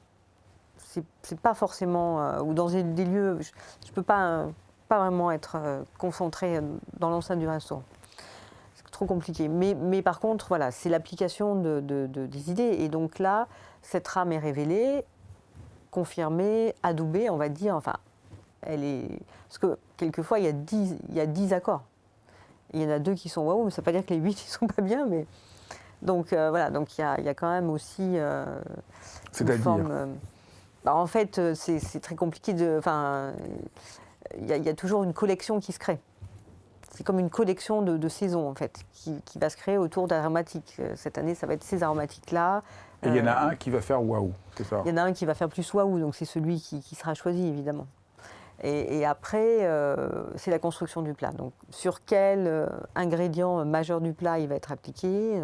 C'est pas forcément... ou dans des lieux... Je peux pas vraiment être concentrée dans l'enceinte du restaurant. C'est trop compliqué. Mais par contre, voilà, c'est l'application des idées. Et donc là, cette trame est révélée, confirmée, adoubée, on va dire. Enfin, elle est... Parce que quelquefois, il y a 10 accords. Il y en a 2 qui sont waouh, mais ça ne veut pas dire que les 8 ne sont pas bien. Mais... Donc voilà, donc il y a quand même aussi C'est-à-dire forme... en fait, c'est très compliqué de... Enfin, il y a toujours une collection qui se crée. C'est comme une collection de saisons, en fait, qui va se créer autour d'aromatiques. Cette année, ça va être ces aromatiques-là. Et il y en a un qui va faire waouh, c'est ça? Il y en a un qui va faire plus waouh, donc c'est celui qui sera choisi, évidemment. Et après, c'est la construction du plat. Donc, sur quel ingrédient majeur du plat il va être appliqué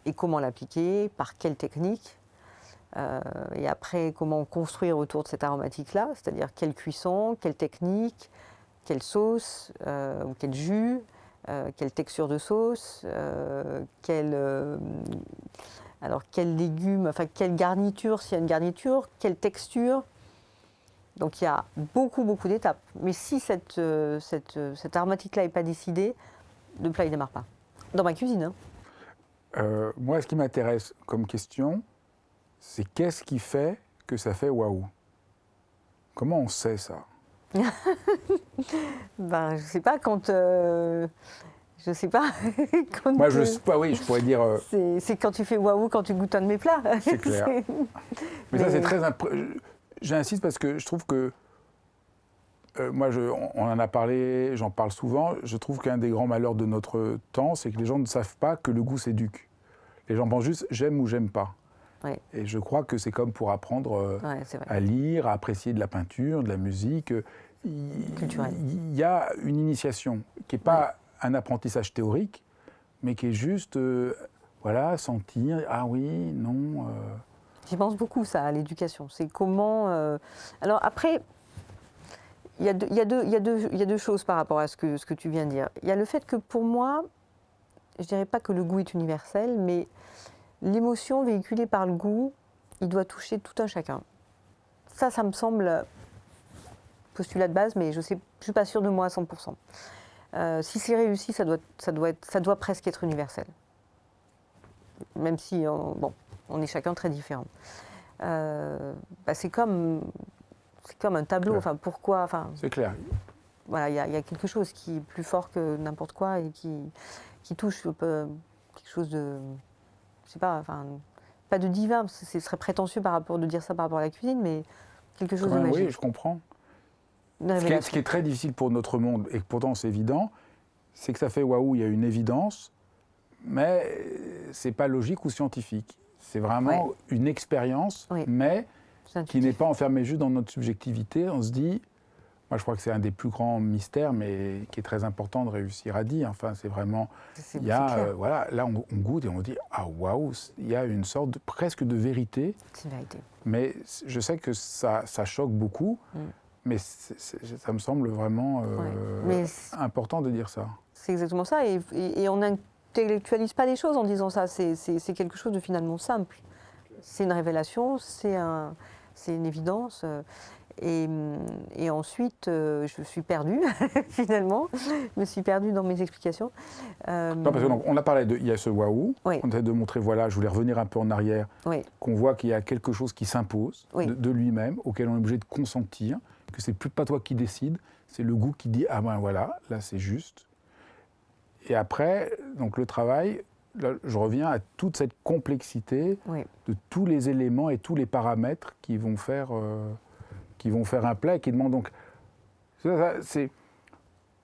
et comment l'appliquer, par quelle technique. Et après, comment construire autour de cette aromatique-là, c'est-à-dire quelle cuisson, quelle technique, quelle sauce ou quel jus, quelle texture de sauce, quel légume, enfin quelle garniture, s'il y a une garniture, quelle texture. Donc il y a beaucoup d'étapes. Mais si cette aromatique-là n'est pas décidée, le plat ne démarre pas. Dans ma cuisine. Hein. Moi, ce qui m'intéresse comme question, c'est qu'est-ce qui fait que ça fait waouh? Comment on sait ça? Ben, je sais pas quand. Je sais pas. Quand, moi, je sais pas. Oui, je pourrais dire. C'est quand tu fais waouh, quand tu goûtes un de mes plats. C'est clair. Mais ça, c'est très. J'insiste parce que je trouve que. Moi, on en a parlé, j'en parle souvent. Je trouve qu'un des grands malheurs de notre temps, c'est que les gens ne savent pas que le goût s'éduque. Les gens pensent juste j'aime ou j'aime pas. Ouais. Et je crois que c'est comme pour apprendre à lire, à apprécier de la peinture, de la musique. Il y a une initiation qui n'est pas un apprentissage théorique, mais qui est juste, voilà, sentir, ah oui, non. J'y pense beaucoup, ça, à l'éducation. C'est comment... Alors après, il y a deux choses par rapport à ce que tu viens de dire. Il y a le fait que pour moi, je ne dirais pas que le goût est universel, mais l'émotion véhiculée par le goût, il doit toucher tout un chacun. Ça me semble postulat de base, mais je ne suis pas sûre de moi à 100%. Si c'est réussi, ça doit presque être universel. Même si, on est chacun très différents. C'est comme un tableau. Enfin, pourquoi? C'est clair. voilà, il y a quelque chose qui est plus fort que n'importe quoi et qui touche quelque chose de, je sais pas, enfin, pas de divin, parce que ce serait prétentieux de dire ça par rapport à la cuisine, mais quelque chose Quand de même, magique. oui, je comprends. Une Ce qui révélation. est très difficile pour notre monde, et pourtant c'est évident, c'est que ça fait waouh, il y a une évidence, mais c'est pas logique ou scientifique. C'est vraiment Ouais. une expérience, Oui. mais C'est qui intuitif. n'est pas enfermée juste dans notre subjectivité. On se dit, moi je crois que c'est un des plus grands mystères, mais qui est très important de réussir à dire. Enfin, c'est vraiment, il y a, clair. voilà, là on goûte et on dit, ah waouh, il y a une sorte presque de vérité. C'est une vérité. Mais je sais que ça choque beaucoup, mais ça me semble vraiment Mais important de dire ça. c'est exactement ça, et on n'intellectualise pas les choses en disant ça, c'est quelque chose de finalement simple. C'est une révélation, c'est une évidence, et ensuite je suis perdue, finalement, je me suis perdue dans mes explications. Non, parce qu'on a parlé il y a ce waouh, Oui. on essaie de montrer, voilà, je voulais revenir un peu en arrière, Oui, qu'on voit qu'il y a quelque chose qui s'impose Oui. de lui-même, auquel on est obligé de consentir, que c'est plus pas toi qui décide, c'est le goût qui dit, ah ben voilà, là c'est juste. Et après, donc le travail, là, je reviens à toute cette complexité oui, de tous les éléments et tous les paramètres qui vont faire un plat et qui demandent donc... C'est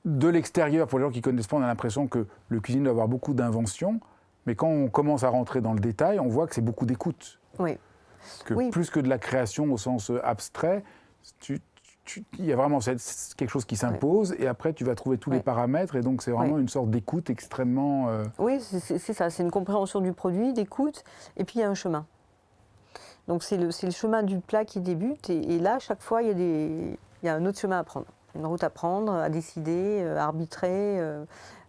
de l'extérieur, pour les gens qui ne connaissent pas, on a l'impression que le cuisine doit avoir beaucoup d'inventions, mais quand on commence à rentrer dans le détail, on voit que c'est beaucoup d'écoute. oui. Que Oui. plus que de la création au sens abstrait, il y a vraiment quelque chose qui s'impose, et après tu vas trouver tous les paramètres, et donc c'est vraiment une sorte d'écoute extrêmement... Oui, c'est ça, c'est une compréhension du produit, d'écoute, et puis il y a un chemin. Donc c'est le chemin du plat qui débute, et là, chaque fois, il y a un autre chemin à prendre. Une route à prendre, à décider, à arbitrer,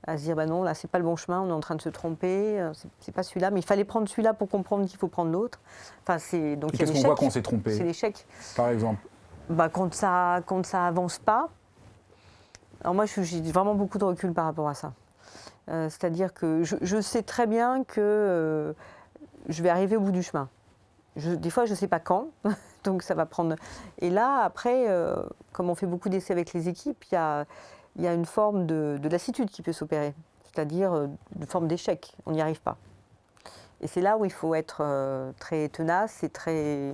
à se dire, bah non, là, c'est pas le bon chemin, on est en train de se tromper, c'est pas celui-là, mais il fallait prendre celui-là pour comprendre qu'il faut prendre l'autre. Enfin, donc Et il y a qu'est-ce qu'on l'échec. voit quand on s'est trompé, C'est l'échec. par exemple? Bah, quand ça avance pas. Alors moi, j'ai vraiment beaucoup de recul par rapport à ça. C'est-à-dire que je sais très bien que je vais arriver au bout du chemin. Des fois, je ne sais pas quand, donc ça va prendre... Et là, après, comme on fait beaucoup d'essais avec les équipes, il y a une forme de lassitude qui peut s'opérer, c'est-à-dire une forme d'échec, on n'y arrive pas. Et c'est là où il faut être très tenace et très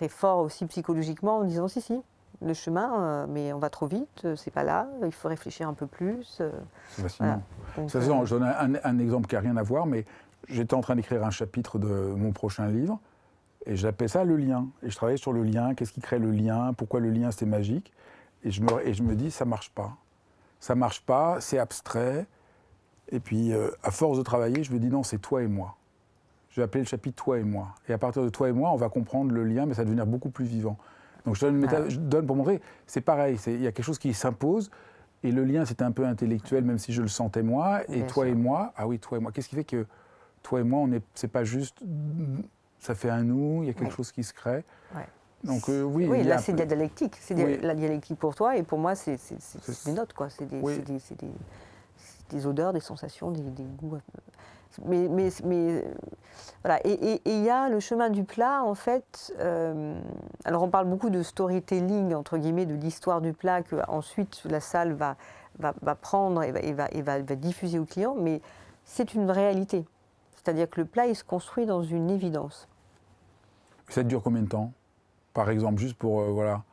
fort aussi psychologiquement en disant si, le chemin, mais on va trop vite, c'est pas là, il faut réfléchir un peu plus. C'est fascinant. Voilà. Donc, Je donne un exemple qui n'a rien à voir, mais j'étais en train d'écrire un chapitre de mon prochain livre, et j'appelais ça le lien. Et je travaillais sur le lien, qu'est-ce qui crée le lien, pourquoi le lien c'est magique. Et je me dis, ça marche pas. Ça marche pas, c'est abstrait. Et puis, à force de travailler, je me dis, non, c'est toi et moi. Je vais appeler le chapitre Toi et moi. Et à partir de toi et moi, on va comprendre le lien, mais ça va devenir beaucoup plus vivant. Donc je donne pour montrer, c'est pareil, il y a quelque chose qui s'impose, et le lien c'est un peu intellectuel, même si je le sentais moi, et Bien toi sûr. et moi, ah oui, toi et moi, qu'est-ce qui fait que toi et moi, c'est pas juste, ça fait un nous, il y a quelque chose qui se crée. Ouais. Donc oui, Oui, il y a là un c'est de peu- la dialectique, Oui. la dialectique pour toi, et pour moi c'est des notes, quoi. C'est Oui. des odeurs, des sensations, des goûts. Mais voilà, et il y a le chemin du plat, en fait. Alors on parle beaucoup de storytelling, entre guillemets, de l'histoire du plat que ensuite la salle va prendre et va diffuser au client, mais c'est une réalité. C'est-à-dire que le plat, il se construit dans une évidence. Ça dure combien de temps? Par exemple, juste pour, voilà.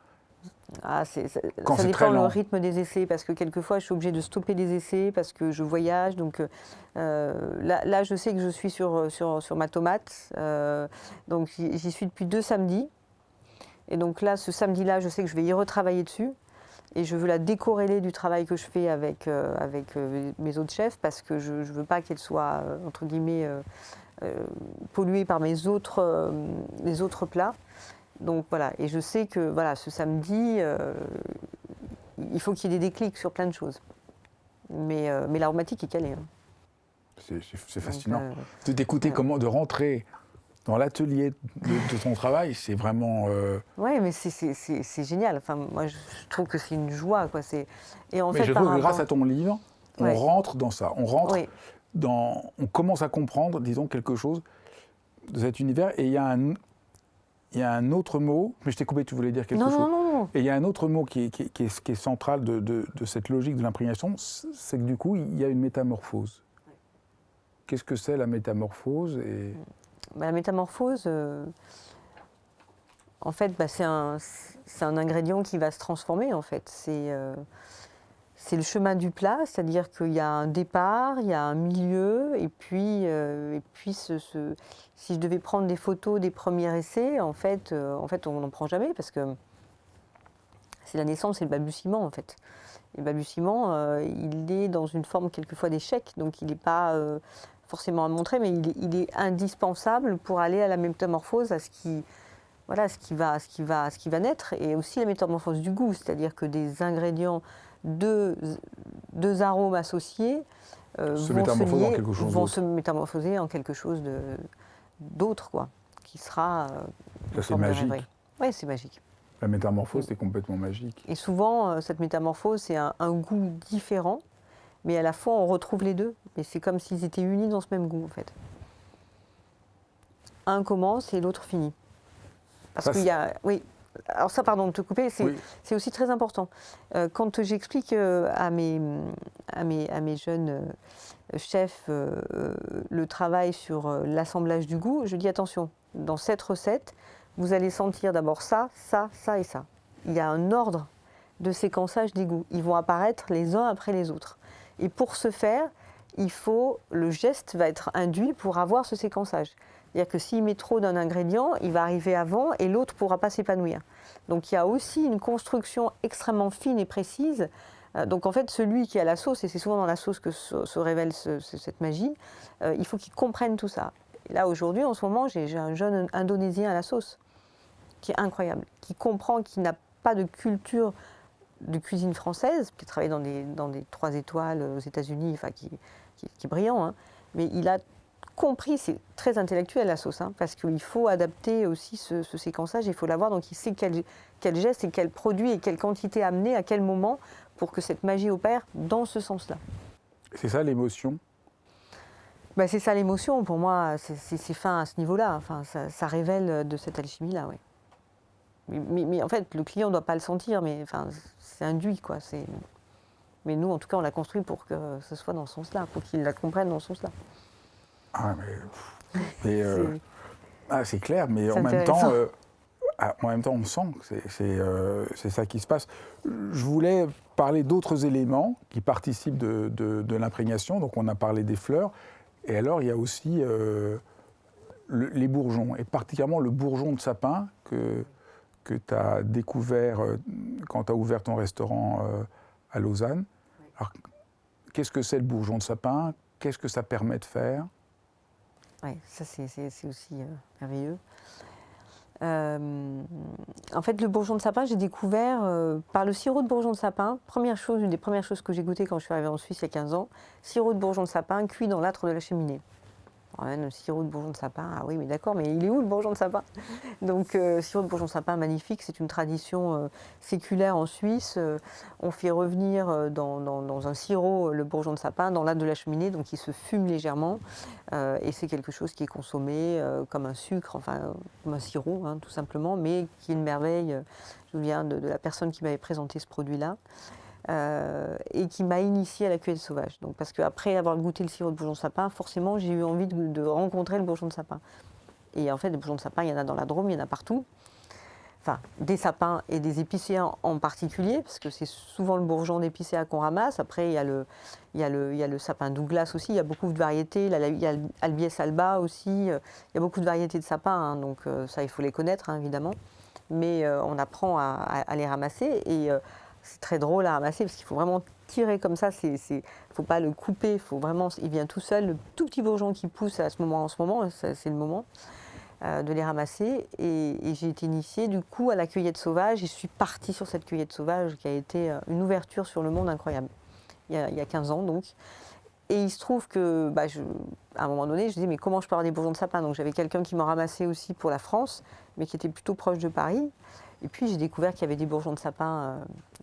Ça Quand c'est dépend très le lent. rythme des essais, parce que quelquefois je suis obligée de stopper des essais parce que je voyage. Donc là, je sais que je suis sur ma tomate. Donc j'y suis depuis 2 samedis. Et donc là, ce samedi-là, je sais que je vais y retravailler dessus. Et je veux la décorréler du travail que je fais avec mes autres chefs, parce que je ne veux pas qu'elle soit, entre guillemets, polluée par les autres plats. Donc voilà, et je sais que voilà, ce samedi, il faut qu'il y ait des déclics sur plein de choses. Mais l'aromatique est calée. Hein. C'est fascinant. Donc, De t'écouter de rentrer dans l'atelier de ton travail, c'est vraiment... Oui, mais c'est génial. Enfin, moi, je trouve que c'est une joie, quoi. Et en Mais fait, je trouve que grâce à ton livre, on Ouais. rentre dans ça. On rentre Oui. on commence à comprendre, disons, quelque chose de cet univers. Et il y a un autre mot, mais je t'ai coupé, tu voulais dire quelque chose. Non, Exactement. Et il y a un autre mot qui est central de cette logique de l'imprégnation, c'est que du coup, il y a une métamorphose. Qu'est-ce que c'est la métamorphose La métamorphose, en fait, c'est un ingrédient qui va se transformer, en fait. C'est le chemin du plat, c'est-à-dire qu'il y a un départ, il y a un milieu, et puis si je devais prendre des photos des premiers essais, en fait on n'en prend jamais, parce que c'est la naissance et le balbutiement, en fait. Et le balbutiement, il est dans une forme quelquefois d'échec, donc il n'est pas forcément à montrer, mais il est indispensable pour aller à la métamorphose, à ce qui va naître, et aussi la métamorphose du goût, c'est-à-dire que des ingrédients, deux arômes associés vont se métamorphoser en quelque chose d'autre, quoi, qui sera ça, c'est magique. Oui, c'est magique. La métamorphose, c'est complètement magique. Et souvent, cette métamorphose, c'est un goût différent, mais à la fois, on retrouve les deux. Et c'est comme s'ils étaient unis dans ce même goût, en fait. Un commence et l'autre finit. Parce qu'il y a... Oui. Alors ça, pardon de te couper, c'est aussi très important. Quand j'explique à mes jeunes chefs le travail sur l'assemblage du goût, je dis attention, dans cette recette, vous allez sentir d'abord ça, ça, ça et ça. Il y a un ordre de séquençage des goûts. Ils vont apparaître les uns après les autres. Et pour ce faire, le geste va être induit pour avoir ce séquençage. C'est-à-dire que s'il met trop d'un ingrédient, il va arriver avant et l'autre ne pourra pas s'épanouir. Donc il y a aussi une construction extrêmement fine et précise. Donc en fait, celui qui a la sauce, et c'est souvent dans la sauce que se révèle cette magie, il faut qu'il comprenne tout ça. Et là aujourd'hui, en ce moment, j'ai un jeune Indonésien à la sauce qui est incroyable, qui comprend qu'il n'a pas de culture de cuisine française, qui travaille dans des 3 étoiles aux États-Unis, enfin qui est brillant, hein, mais il a compris, c'est très intellectuel la sauce, hein, parce qu'il faut adapter aussi ce séquençage, il faut l'avoir, donc il sait quel geste et quel produit et quelle quantité amener à quel moment pour que cette magie opère dans ce sens-là. C'est ça l'émotion ? C'est ça l'émotion, pour moi, c'est fin à ce niveau-là, enfin, ça révèle de cette alchimie-là, oui. Mais en fait, le client ne doit pas le sentir, mais enfin, c'est induit, quoi. Mais nous, en tout cas, on l'a construit pour que ce soit dans ce sens-là, pour qu'il la comprenne dans ce sens-là. Ah, c'est clair, mais en même temps, on sent que c'est ça qui se passe. Je voulais parler d'autres éléments qui participent de l'imprégnation. Donc, on a parlé des fleurs. Et alors, il y a aussi les bourgeons, et particulièrement le bourgeon de sapin que tu as découvert quand tu as ouvert ton restaurant à Lausanne. Alors, qu'est-ce que c'est le bourgeon de sapin ? Qu'est-ce que ça permet de faire ? Oui, ça c'est aussi merveilleux. En fait, le bourgeon de sapin, j'ai découvert par le sirop de bourgeon de sapin. Une des premières choses que j'ai goûtées quand je suis arrivée en Suisse il y a 15 ans, sirop de bourgeon de sapin cuit dans l'âtre de la cheminée. Le sirop de bourgeon de sapin, ah oui, mais d'accord, mais il est où le bourgeon de sapin ? Donc, sirop de bourgeon de sapin, magnifique, c'est une tradition séculaire en Suisse. On fait revenir dans un sirop le bourgeon de sapin dans l'âtre de la cheminée, donc il se fume légèrement. Et c'est quelque chose qui est consommé comme un sucre, enfin, comme un sirop, hein, tout simplement, mais qui est une merveille. Je me souviens de la personne qui m'avait présenté ce produit-là. Et qui m'a initiée à la cueillette sauvage. Donc, parce qu'après avoir goûté le sirop de bourgeon de sapin, forcément, j'ai eu envie de rencontrer le bourgeon de sapin. Et en fait, les bourgeons de sapin, il y en a dans la Drôme, il y en a partout. Enfin, des sapins et des épicéas en particulier, parce que c'est souvent le bourgeon d'épicéa qu'on ramasse. Après, il y a le sapin Douglas aussi, il y a beaucoup de variétés. Il y a l'Albiès alba aussi. Il y a beaucoup de variétés de sapins, hein, donc ça, il faut les connaître, hein, évidemment. Mais on apprend à les ramasser. Et c'est très drôle à ramasser parce qu'il faut vraiment tirer comme ça. Il ne faut pas le couper. Il vient tout seul. Le tout petit bourgeon qui pousse en ce moment, c'est le moment de les ramasser. Et j'ai été initiée du coup à la cueillette sauvage. Et je suis partie sur cette cueillette sauvage qui a été une ouverture sur le monde incroyable. Il y a 15 ans donc. Et il se trouve que, à un moment donné, je disais, mais comment je peux avoir des bourgeons de sapin ? Donc j'avais quelqu'un qui m'en ramassait aussi pour la France, mais qui était plutôt proche de Paris. Et puis j'ai découvert qu'il y avait des bourgeons de sapin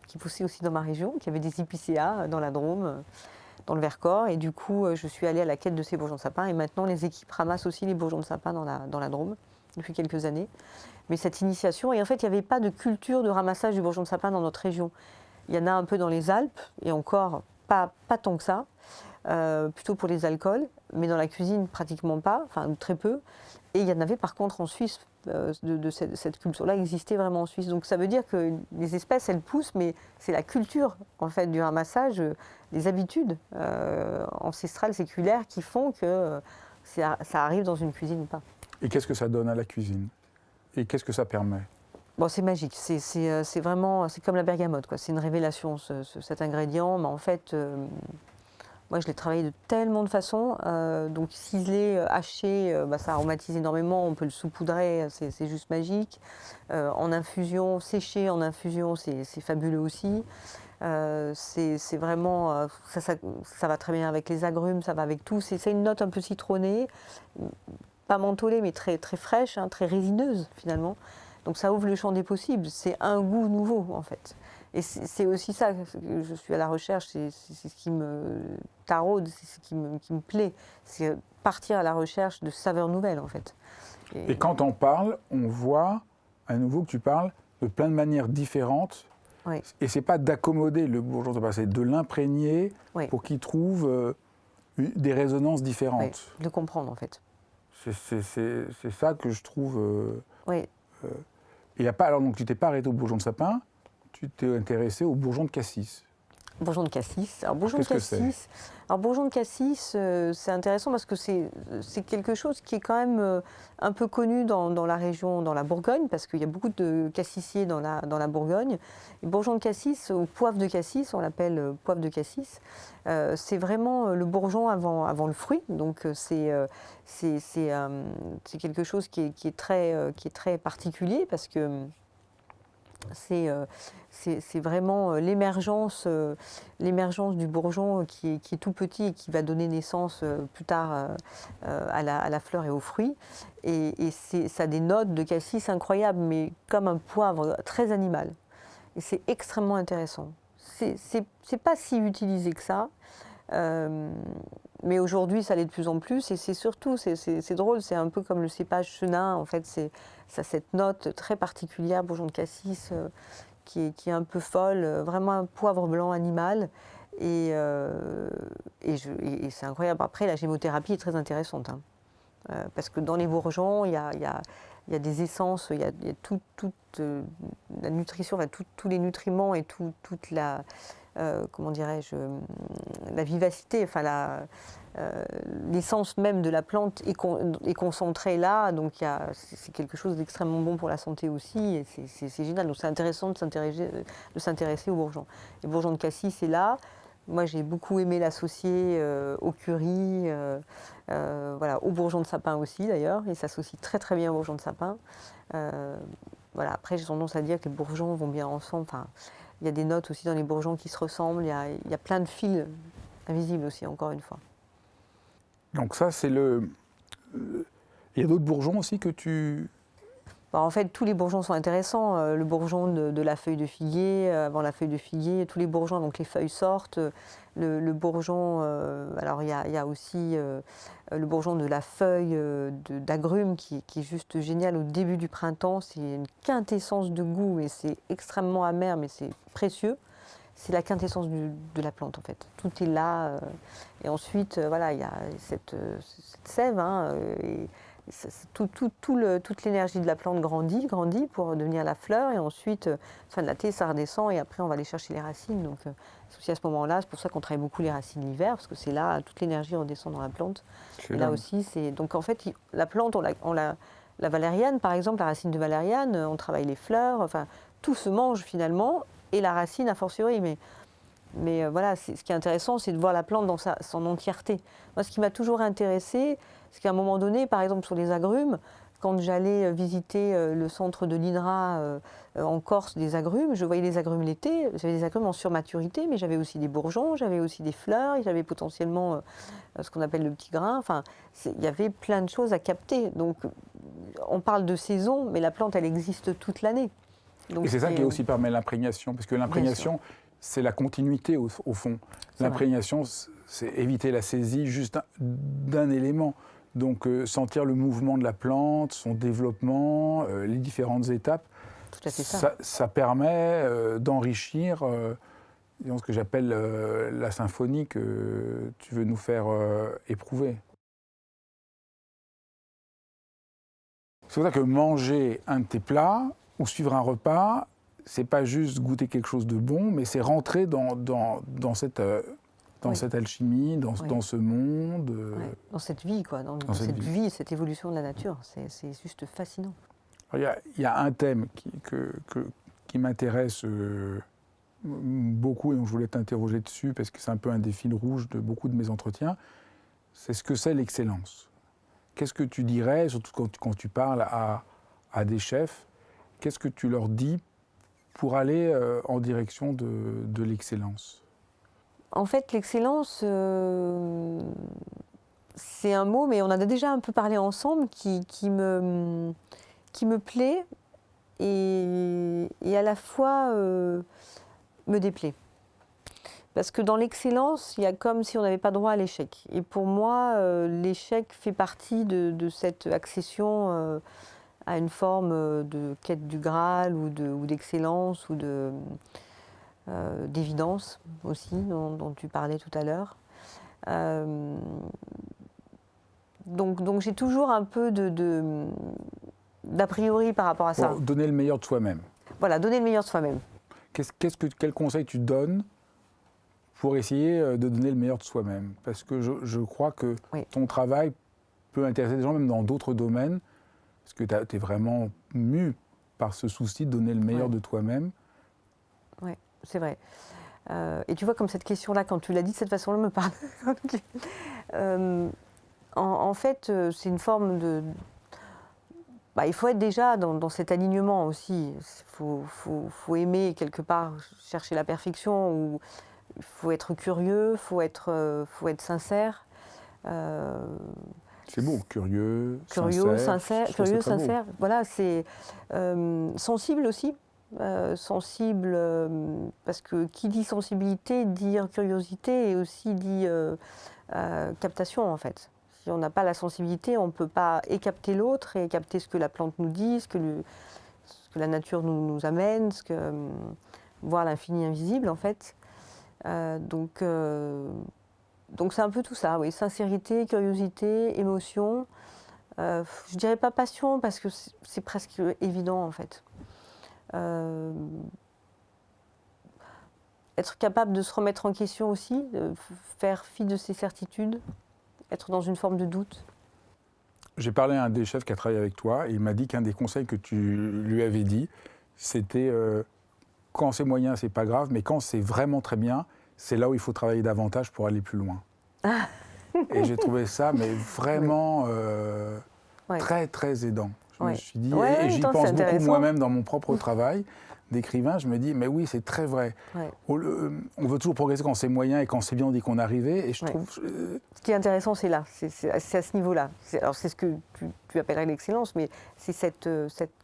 qui poussaient aussi dans ma région, qu'il y avait des épicéas dans la Drôme, dans le Vercors. Et du coup, je suis allée à la quête de ces bourgeons de sapin. Et maintenant, les équipes ramassent aussi les bourgeons de sapin dans la Drôme. depuis quelques années. Mais cette initiation, et en fait, il n'y avait pas de culture de ramassage du bourgeon de sapin dans notre région. Il y en a un peu dans les Alpes, et encore pas tant que ça, plutôt pour les alcools, mais dans la cuisine, pratiquement pas, enfin très peu. Et il y en avait par contre en Suisse, cette culture-là existait vraiment en Suisse. Donc ça veut dire que les espèces, elles poussent, mais c'est la culture en fait du ramassage, les habitudes ancestrales, séculaires qui font que ça arrive dans une cuisine ou pas. Et qu'est-ce que ça donne à la cuisine? Et qu'est-ce que ça permet? Bon, c'est magique, c'est vraiment, c'est comme la bergamote, quoi. C'est une révélation cet ingrédient, mais en fait, moi je l'ai travaillé de tellement de façons, donc ciselé, haché, ça aromatise énormément, on peut le saupoudrer, c'est juste magique. En infusion, séché en infusion, c'est fabuleux aussi. C'est vraiment, ça va très bien avec les agrumes, ça va avec tout. C'est une note un peu citronnée, pas mentholée, mais très, très fraîche, hein, très résineuse finalement. Donc ça ouvre le champ des possibles, c'est un goût nouveau en fait. Et c'est aussi ça que je suis à la recherche, c'est ce qui me taraude, c'est ce qui me plaît, c'est partir à la recherche de saveurs nouvelles en fait. Et quand on parle, on voit à nouveau que tu parles de plein de manières différentes. Oui. Et c'est pas d'accommoder le bourgeon de sapin, c'est de l'imprégner pour qu'il trouve des résonances différentes. Oui, de comprendre en fait. C'est ça que je trouve. Oui. Et y a pas, alors donc tu t'es pas arrêté au bourgeon de sapin, tu t'es intéressé au bourgeon de cassis. Bourgeon de cassis. Alors bourgeon de cassis, c'est intéressant parce que c'est quelque chose qui est quand même un peu connu dans la région, dans la Bourgogne, parce qu'il y a beaucoup de cassissiers dans la Bourgogne. Et bourgeon de cassis ou poivre de cassis, on l'appelle poivre de cassis, c'est vraiment le bourgeon avant le fruit. Donc c'est quelque chose qui est très particulier parce que c'est vraiment l'émergence du bourgeon qui est tout petit et qui va donner naissance plus tard à la fleur et aux fruits. Et ça a des notes de cassis incroyables, mais comme un poivre très animal. Et c'est extrêmement intéressant. C'est pas si utilisé que ça. Mais aujourd'hui, ça l'est de plus en plus. Et c'est surtout, c'est drôle, c'est un peu comme le cépage chenin. En fait, ça a cette note très particulière, bourgeon de cassis, qui est un peu folle, vraiment un poivre blanc animal. Et c'est incroyable. Après, la gémothérapie est très intéressante. Hein. Parce que dans les bourgeons, il y a des essences, il y a toute la nutrition, enfin, tous les nutriments et toute la... comment dirais-je, la vivacité, enfin l'essence même de la plante est concentrée là, donc c'est quelque chose d'extrêmement bon pour la santé aussi, et c'est génial. Donc c'est intéressant de s'intéresser aux bourgeons. Les bourgeons de cassis, c'est là. Moi, j'ai beaucoup aimé l'associer au curry, voilà, aux bourgeons de sapin aussi d'ailleurs. Il s'associe très très bien aux bourgeons de sapin. Voilà. Après, j'ai tendance à dire que les bourgeons vont bien ensemble. Enfin, il y a des notes aussi dans les bourgeons qui se ressemblent. Il y a plein de fils invisibles aussi, encore une fois. Donc ça, c'est le... Il y a d'autres bourgeons aussi que tu... En fait, tous les bourgeons sont intéressants. Le bourgeon de la feuille de figuier, avant la feuille de figuier, tous les bourgeons avant que les feuilles sortent. Le bourgeon, alors il y a aussi le bourgeon de la feuille d'agrumes qui est juste génial au début du printemps. C'est une quintessence de goût et c'est extrêmement amer, mais c'est précieux. C'est la quintessence de la plante en fait. Tout est là. Et ensuite, voilà, il y a cette sève. Hein, et toute l'énergie de la plante grandit pour devenir la fleur. Et ensuite, fin de la thé, ça redescend. Et après, on va aller chercher les racines. Donc, c'est aussi à ce moment-là, c'est pour ça qu'on travaille beaucoup les racines l'hiver, parce que c'est là, toute l'énergie redescend dans la plante. Et là aussi, c'est... Donc, en fait, la plante, la valériane, par exemple, la racine de valériane, on travaille les fleurs. Enfin, tout se mange finalement. Et la racine, a fortiori. Mais voilà, ce qui est intéressant, c'est de voir la plante dans son entièreté. Moi, ce qui m'a toujours intéressée, c'est qu'à un moment donné, par exemple sur les agrumes, quand j'allais visiter le centre de l'INRA en Corse des agrumes, je voyais les agrumes l'été, j'avais des agrumes en surmaturité, mais j'avais aussi des bourgeons, j'avais aussi des fleurs, j'avais potentiellement ce qu'on appelle le petit grain. Enfin, il y avait plein de choses à capter. Donc, on parle de saison, mais la plante, elle existe toute l'année. Et c'est ça qui aussi permet l'imprégnation, parce que l'imprégnation, c'est la continuité au fond. L'imprégnation, c'est éviter la saisie juste d'un élément. Donc sentir le mouvement de la plante, son développement, les différentes étapes, Tout à fait ça. ça permet d'enrichir disons, ce que j'appelle la symphonie que tu veux nous faire éprouver. C'est pour ça que manger un de tes plats ou suivre un repas, c'est pas juste goûter quelque chose de bon, mais c'est rentrer dans cette alchimie, dans ce monde. Ouais. Dans cette vie, quoi, dans cette cette vie, cette évolution de la nature. C'est juste fascinant. Il y a un thème qui m'intéresse beaucoup et dont je voulais t'interroger dessus parce que c'est un peu un des fils rouges de beaucoup de mes entretiens, c'est ce que c'est l'excellence. Qu'est-ce que tu dirais, surtout quand tu parles à des chefs, qu'est-ce que tu leur dis pour aller en direction de l'excellence? En fait, l'excellence, c'est un mot, mais on en a déjà un peu parlé ensemble, qui me plaît et à la fois me déplaît. Parce que dans l'excellence, il y a comme si on n'avait pas droit à l'échec. Et pour moi, l'échec fait partie de cette accession à une forme de quête du Graal ou d'excellence ou d'évidence aussi, dont tu parlais tout à l'heure. Donc j'ai toujours un peu d'a priori par rapport à ça. Pour donner le meilleur de soi-même. Voilà, donner le meilleur de soi-même. Quel conseil tu donnes pour essayer de donner le meilleur de soi-même? Parce que je crois que ton travail peut intéresser des gens même dans d'autres domaines, parce que tu es vraiment mû par ce souci de donner le meilleur de toi-même. Oui, c'est vrai. Et tu vois, comme cette question-là, quand tu l'as dit de cette façon-là, me parle. En fait, c'est une forme de... il faut être déjà dans cet alignement aussi. Il faut aimer quelque part, chercher la perfection, ou il faut être curieux, il faut être sincère. C'est beau, curieux, sincère. Curieux, sincère. Voilà, c'est sensible aussi. Sensible, parce que qui dit sensibilité dit curiosité et aussi dit captation en fait. Si on n'a pas la sensibilité, on ne peut pas capter l'autre et capter ce que la plante nous dit, ce que la nature nous amène, voir l'infini invisible en fait. Donc c'est un peu tout ça, oui, sincérité, curiosité, émotion. Je dirais pas passion parce que c'est presque évident en fait. Être capable de se remettre en question aussi, faire fi de ses certitudes, être dans une forme de doute. J'ai parlé à un des chefs qui a travaillé avec toi et il m'a dit qu'un des conseils que tu lui avais dit, c'était quand c'est moyen, c'est pas grave, mais quand c'est vraiment très bien, c'est là où il faut travailler davantage pour aller plus loin. Et j'ai trouvé ça mais vraiment très très aidant. Je me suis dit, et j'y pense beaucoup moi-même dans mon propre travail d'écrivain, je me dis, mais oui, c'est très vrai. On veut toujours progresser quand c'est moyen et quand c'est bien, on dit qu'on est arrivé. Et je trouve... Ce qui est intéressant, c'est là, c'est à ce niveau-là. Alors c'est ce que tu appellerais l'excellence, mais c'est cette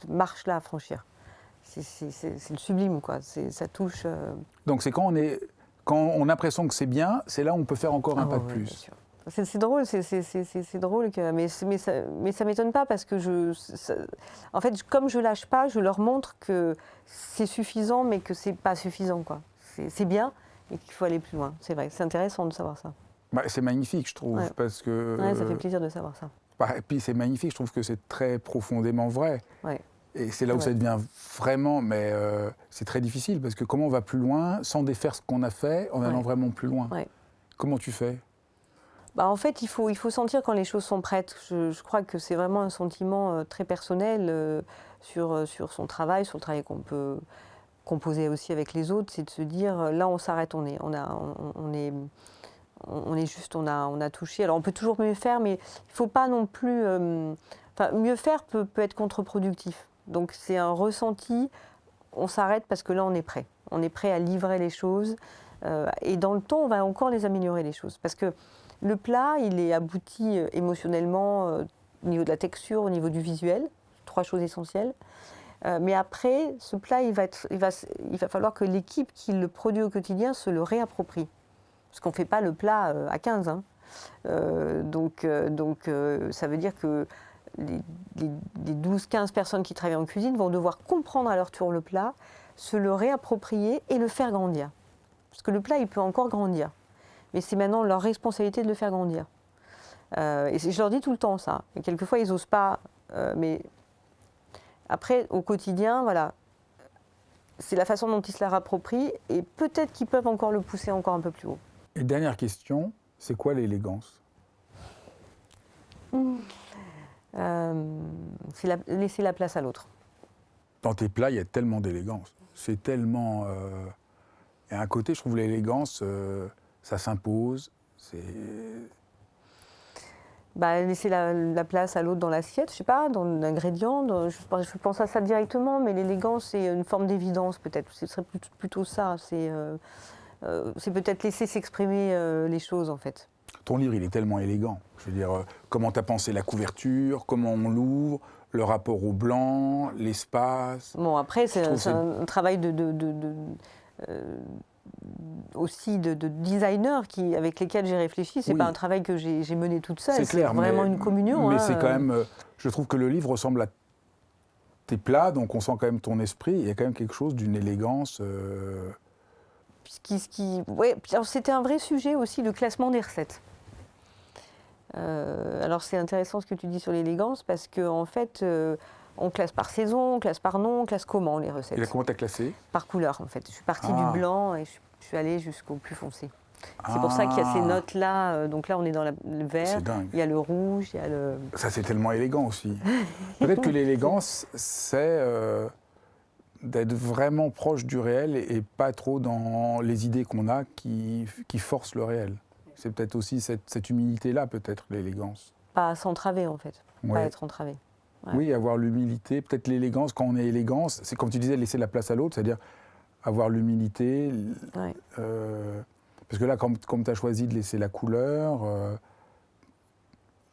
marche-là à franchir. C'est le sublime, quoi. Ça touche... Donc c'est quand on a l'impression que c'est bien, c'est là où on peut faire encore un pas de plus. C'est drôle, c'est drôle, mais ça m'étonne pas parce que en fait, comme je lâche pas, je leur montre que c'est suffisant, mais que c'est pas suffisant, quoi. C'est bien, mais qu'il faut aller plus loin. C'est vrai, c'est intéressant de savoir ça. C'est magnifique, je trouve, parce que... ça fait plaisir de savoir ça. Et puis c'est magnifique, je trouve que c'est très profondément vrai. Et c'est là où ça devient vraiment, mais c'est très difficile, parce que comment on va plus loin sans défaire ce qu'on a fait en allant vraiment plus loin? Comment tu fais? En fait, il faut sentir quand les choses sont prêtes. Je crois que c'est vraiment un sentiment très personnel sur son travail, sur le travail qu'on peut composer aussi avec les autres. C'est de se dire, là, on s'arrête, on est juste, on a touché. Alors, on peut toujours mieux faire, mais il ne faut pas non plus... mieux faire peut être contre-productif. Donc, c'est un ressenti. On s'arrête parce que là, on est prêt. On est prêt à livrer les choses. Et dans le temps, on va encore les améliorer, les choses. Parce que le plat, il est abouti émotionnellement au niveau de la texture, au niveau du visuel, 3 choses essentielles. Mais après, ce plat, il va falloir que l'équipe qui le produit au quotidien se le réapproprie. Parce qu'on ne fait pas le plat à 15. Hein. Ça veut dire que les 12-15 personnes qui travaillent en cuisine vont devoir comprendre à leur tour le plat, se le réapproprier et le faire grandir. Parce que le plat, il peut encore grandir. Mais c'est maintenant leur responsabilité de le faire grandir. Et je leur dis tout le temps ça. Et quelquefois, ils n'osent pas. Mais après, au quotidien, voilà, c'est la façon dont ils se la rapproprient. Et peut-être qu'ils peuvent encore le pousser encore un peu plus haut. Et dernière question, c'est quoi l'élégance? C'est laisser la place à l'autre. Dans tes plats, il y a tellement d'élégance. C'est tellement... Et à un côté, je trouve l'élégance, ça s'impose. Laisser la place à l'autre dans l'assiette, je sais pas, dans l'ingrédient. Je pense à ça directement, mais l'élégance, c'est une forme d'évidence peut-être. Ce serait plutôt ça. C'est peut-être laisser s'exprimer les choses en fait. Ton livre, il est tellement élégant. Je veux dire, comment tu as pensé la couverture, comment on l'ouvre, le rapport au blanc, l'espace. Bon, après, c'est un travail aussi de designer avec lesquels j'ai réfléchi. C'est pas un travail que j'ai mené toute seule. C'est vraiment une communion. Mais c'est quand même... je trouve que le livre ressemble à tes plats, donc on sent quand même ton esprit. Il y a quand même quelque chose d'une élégance... Ouais, c'était un vrai sujet aussi, le classement des recettes. Alors c'est intéressant ce que tu dis sur l'élégance parce qu'en fait, on classe par saison, on classe par nom, on classe comment les recettes. Et là, comment tu as classé? Par couleur en fait. Je suis partie du blanc et je suis allée jusqu'au plus foncé. C'est pour ça qu'il y a ces notes-là. Donc là, on est dans le vert, il y a le rouge, il y a le... Ça, c'est tellement élégant aussi. Peut-être que l'élégance, c'est d'être vraiment proche du réel et pas trop dans les idées qu'on a qui forcent le réel. C'est peut-être aussi cette humilité-là, peut-être, l'élégance. Pas s'entraver, en fait. Pas être entravé. Ouais. Oui, avoir l'humilité. Peut-être l'élégance, quand on est élégance, c'est comme tu disais, laisser la place à l'autre, c'est-à-dire avoir l'humilité. Ouais. Parce que là, comme tu as choisi de laisser la couleur,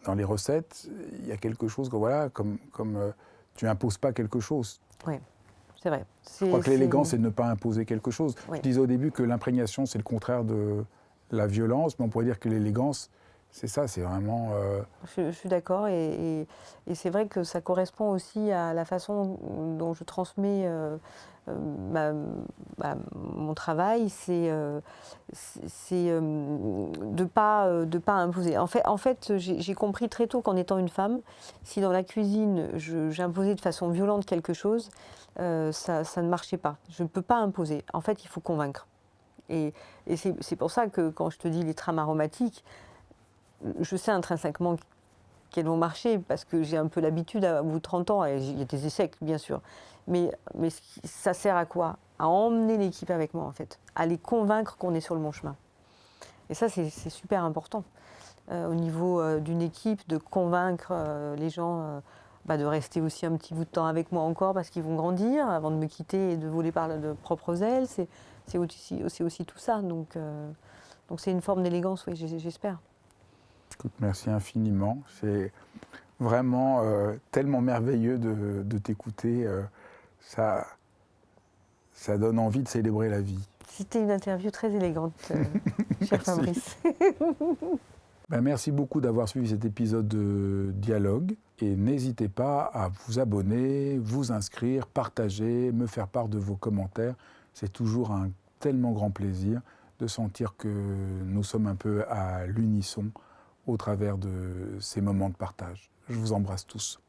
dans les recettes, il y a quelque chose que, voilà, comme tu n'imposes pas quelque chose. Oui, c'est vrai. Je crois que l'élégance, c'est de ne pas imposer quelque chose. Oui. Je disais au début que l'imprégnation, c'est le contraire de la violence, mais on pourrait dire que l'élégance, c'est ça, c'est vraiment... Je suis d'accord, et c'est vrai que ça correspond aussi à la façon dont je transmets mon travail, c'est de pas imposer. En fait, j'ai compris très tôt qu'en étant une femme, si dans la cuisine, j'imposais de façon violente quelque chose, ça ne marchait pas. Je ne peux pas imposer. En fait, il faut convaincre. Et c'est pour ça que quand je te dis les trames aromatiques, je sais intrinsèquement qu'elles vont marcher parce que j'ai un peu l'habitude, à bout de 30 ans, et il y a des échecs bien sûr, mais ça sert à quoi? À emmener l'équipe avec moi en fait, à les convaincre qu'on est sur le bon chemin. Et ça c'est super important au niveau d'une équipe, de convaincre les gens de rester aussi un petit bout de temps avec moi encore parce qu'ils vont grandir avant de me quitter et de voler par de propres ailes. C'est aussi tout ça, donc c'est une forme d'élégance, oui, j'espère. Écoute, merci infiniment. C'est vraiment tellement merveilleux de t'écouter. Ça donne envie de célébrer la vie. C'était une interview très élégante, cher Fabrice. Merci beaucoup d'avoir suivi cet épisode de Dialogue. Et n'hésitez pas à vous abonner, vous inscrire, partager, me faire part de vos commentaires. C'est toujours un tellement grand plaisir de sentir que nous sommes un peu à l'unisson au travers de ces moments de partage. Je vous embrasse tous.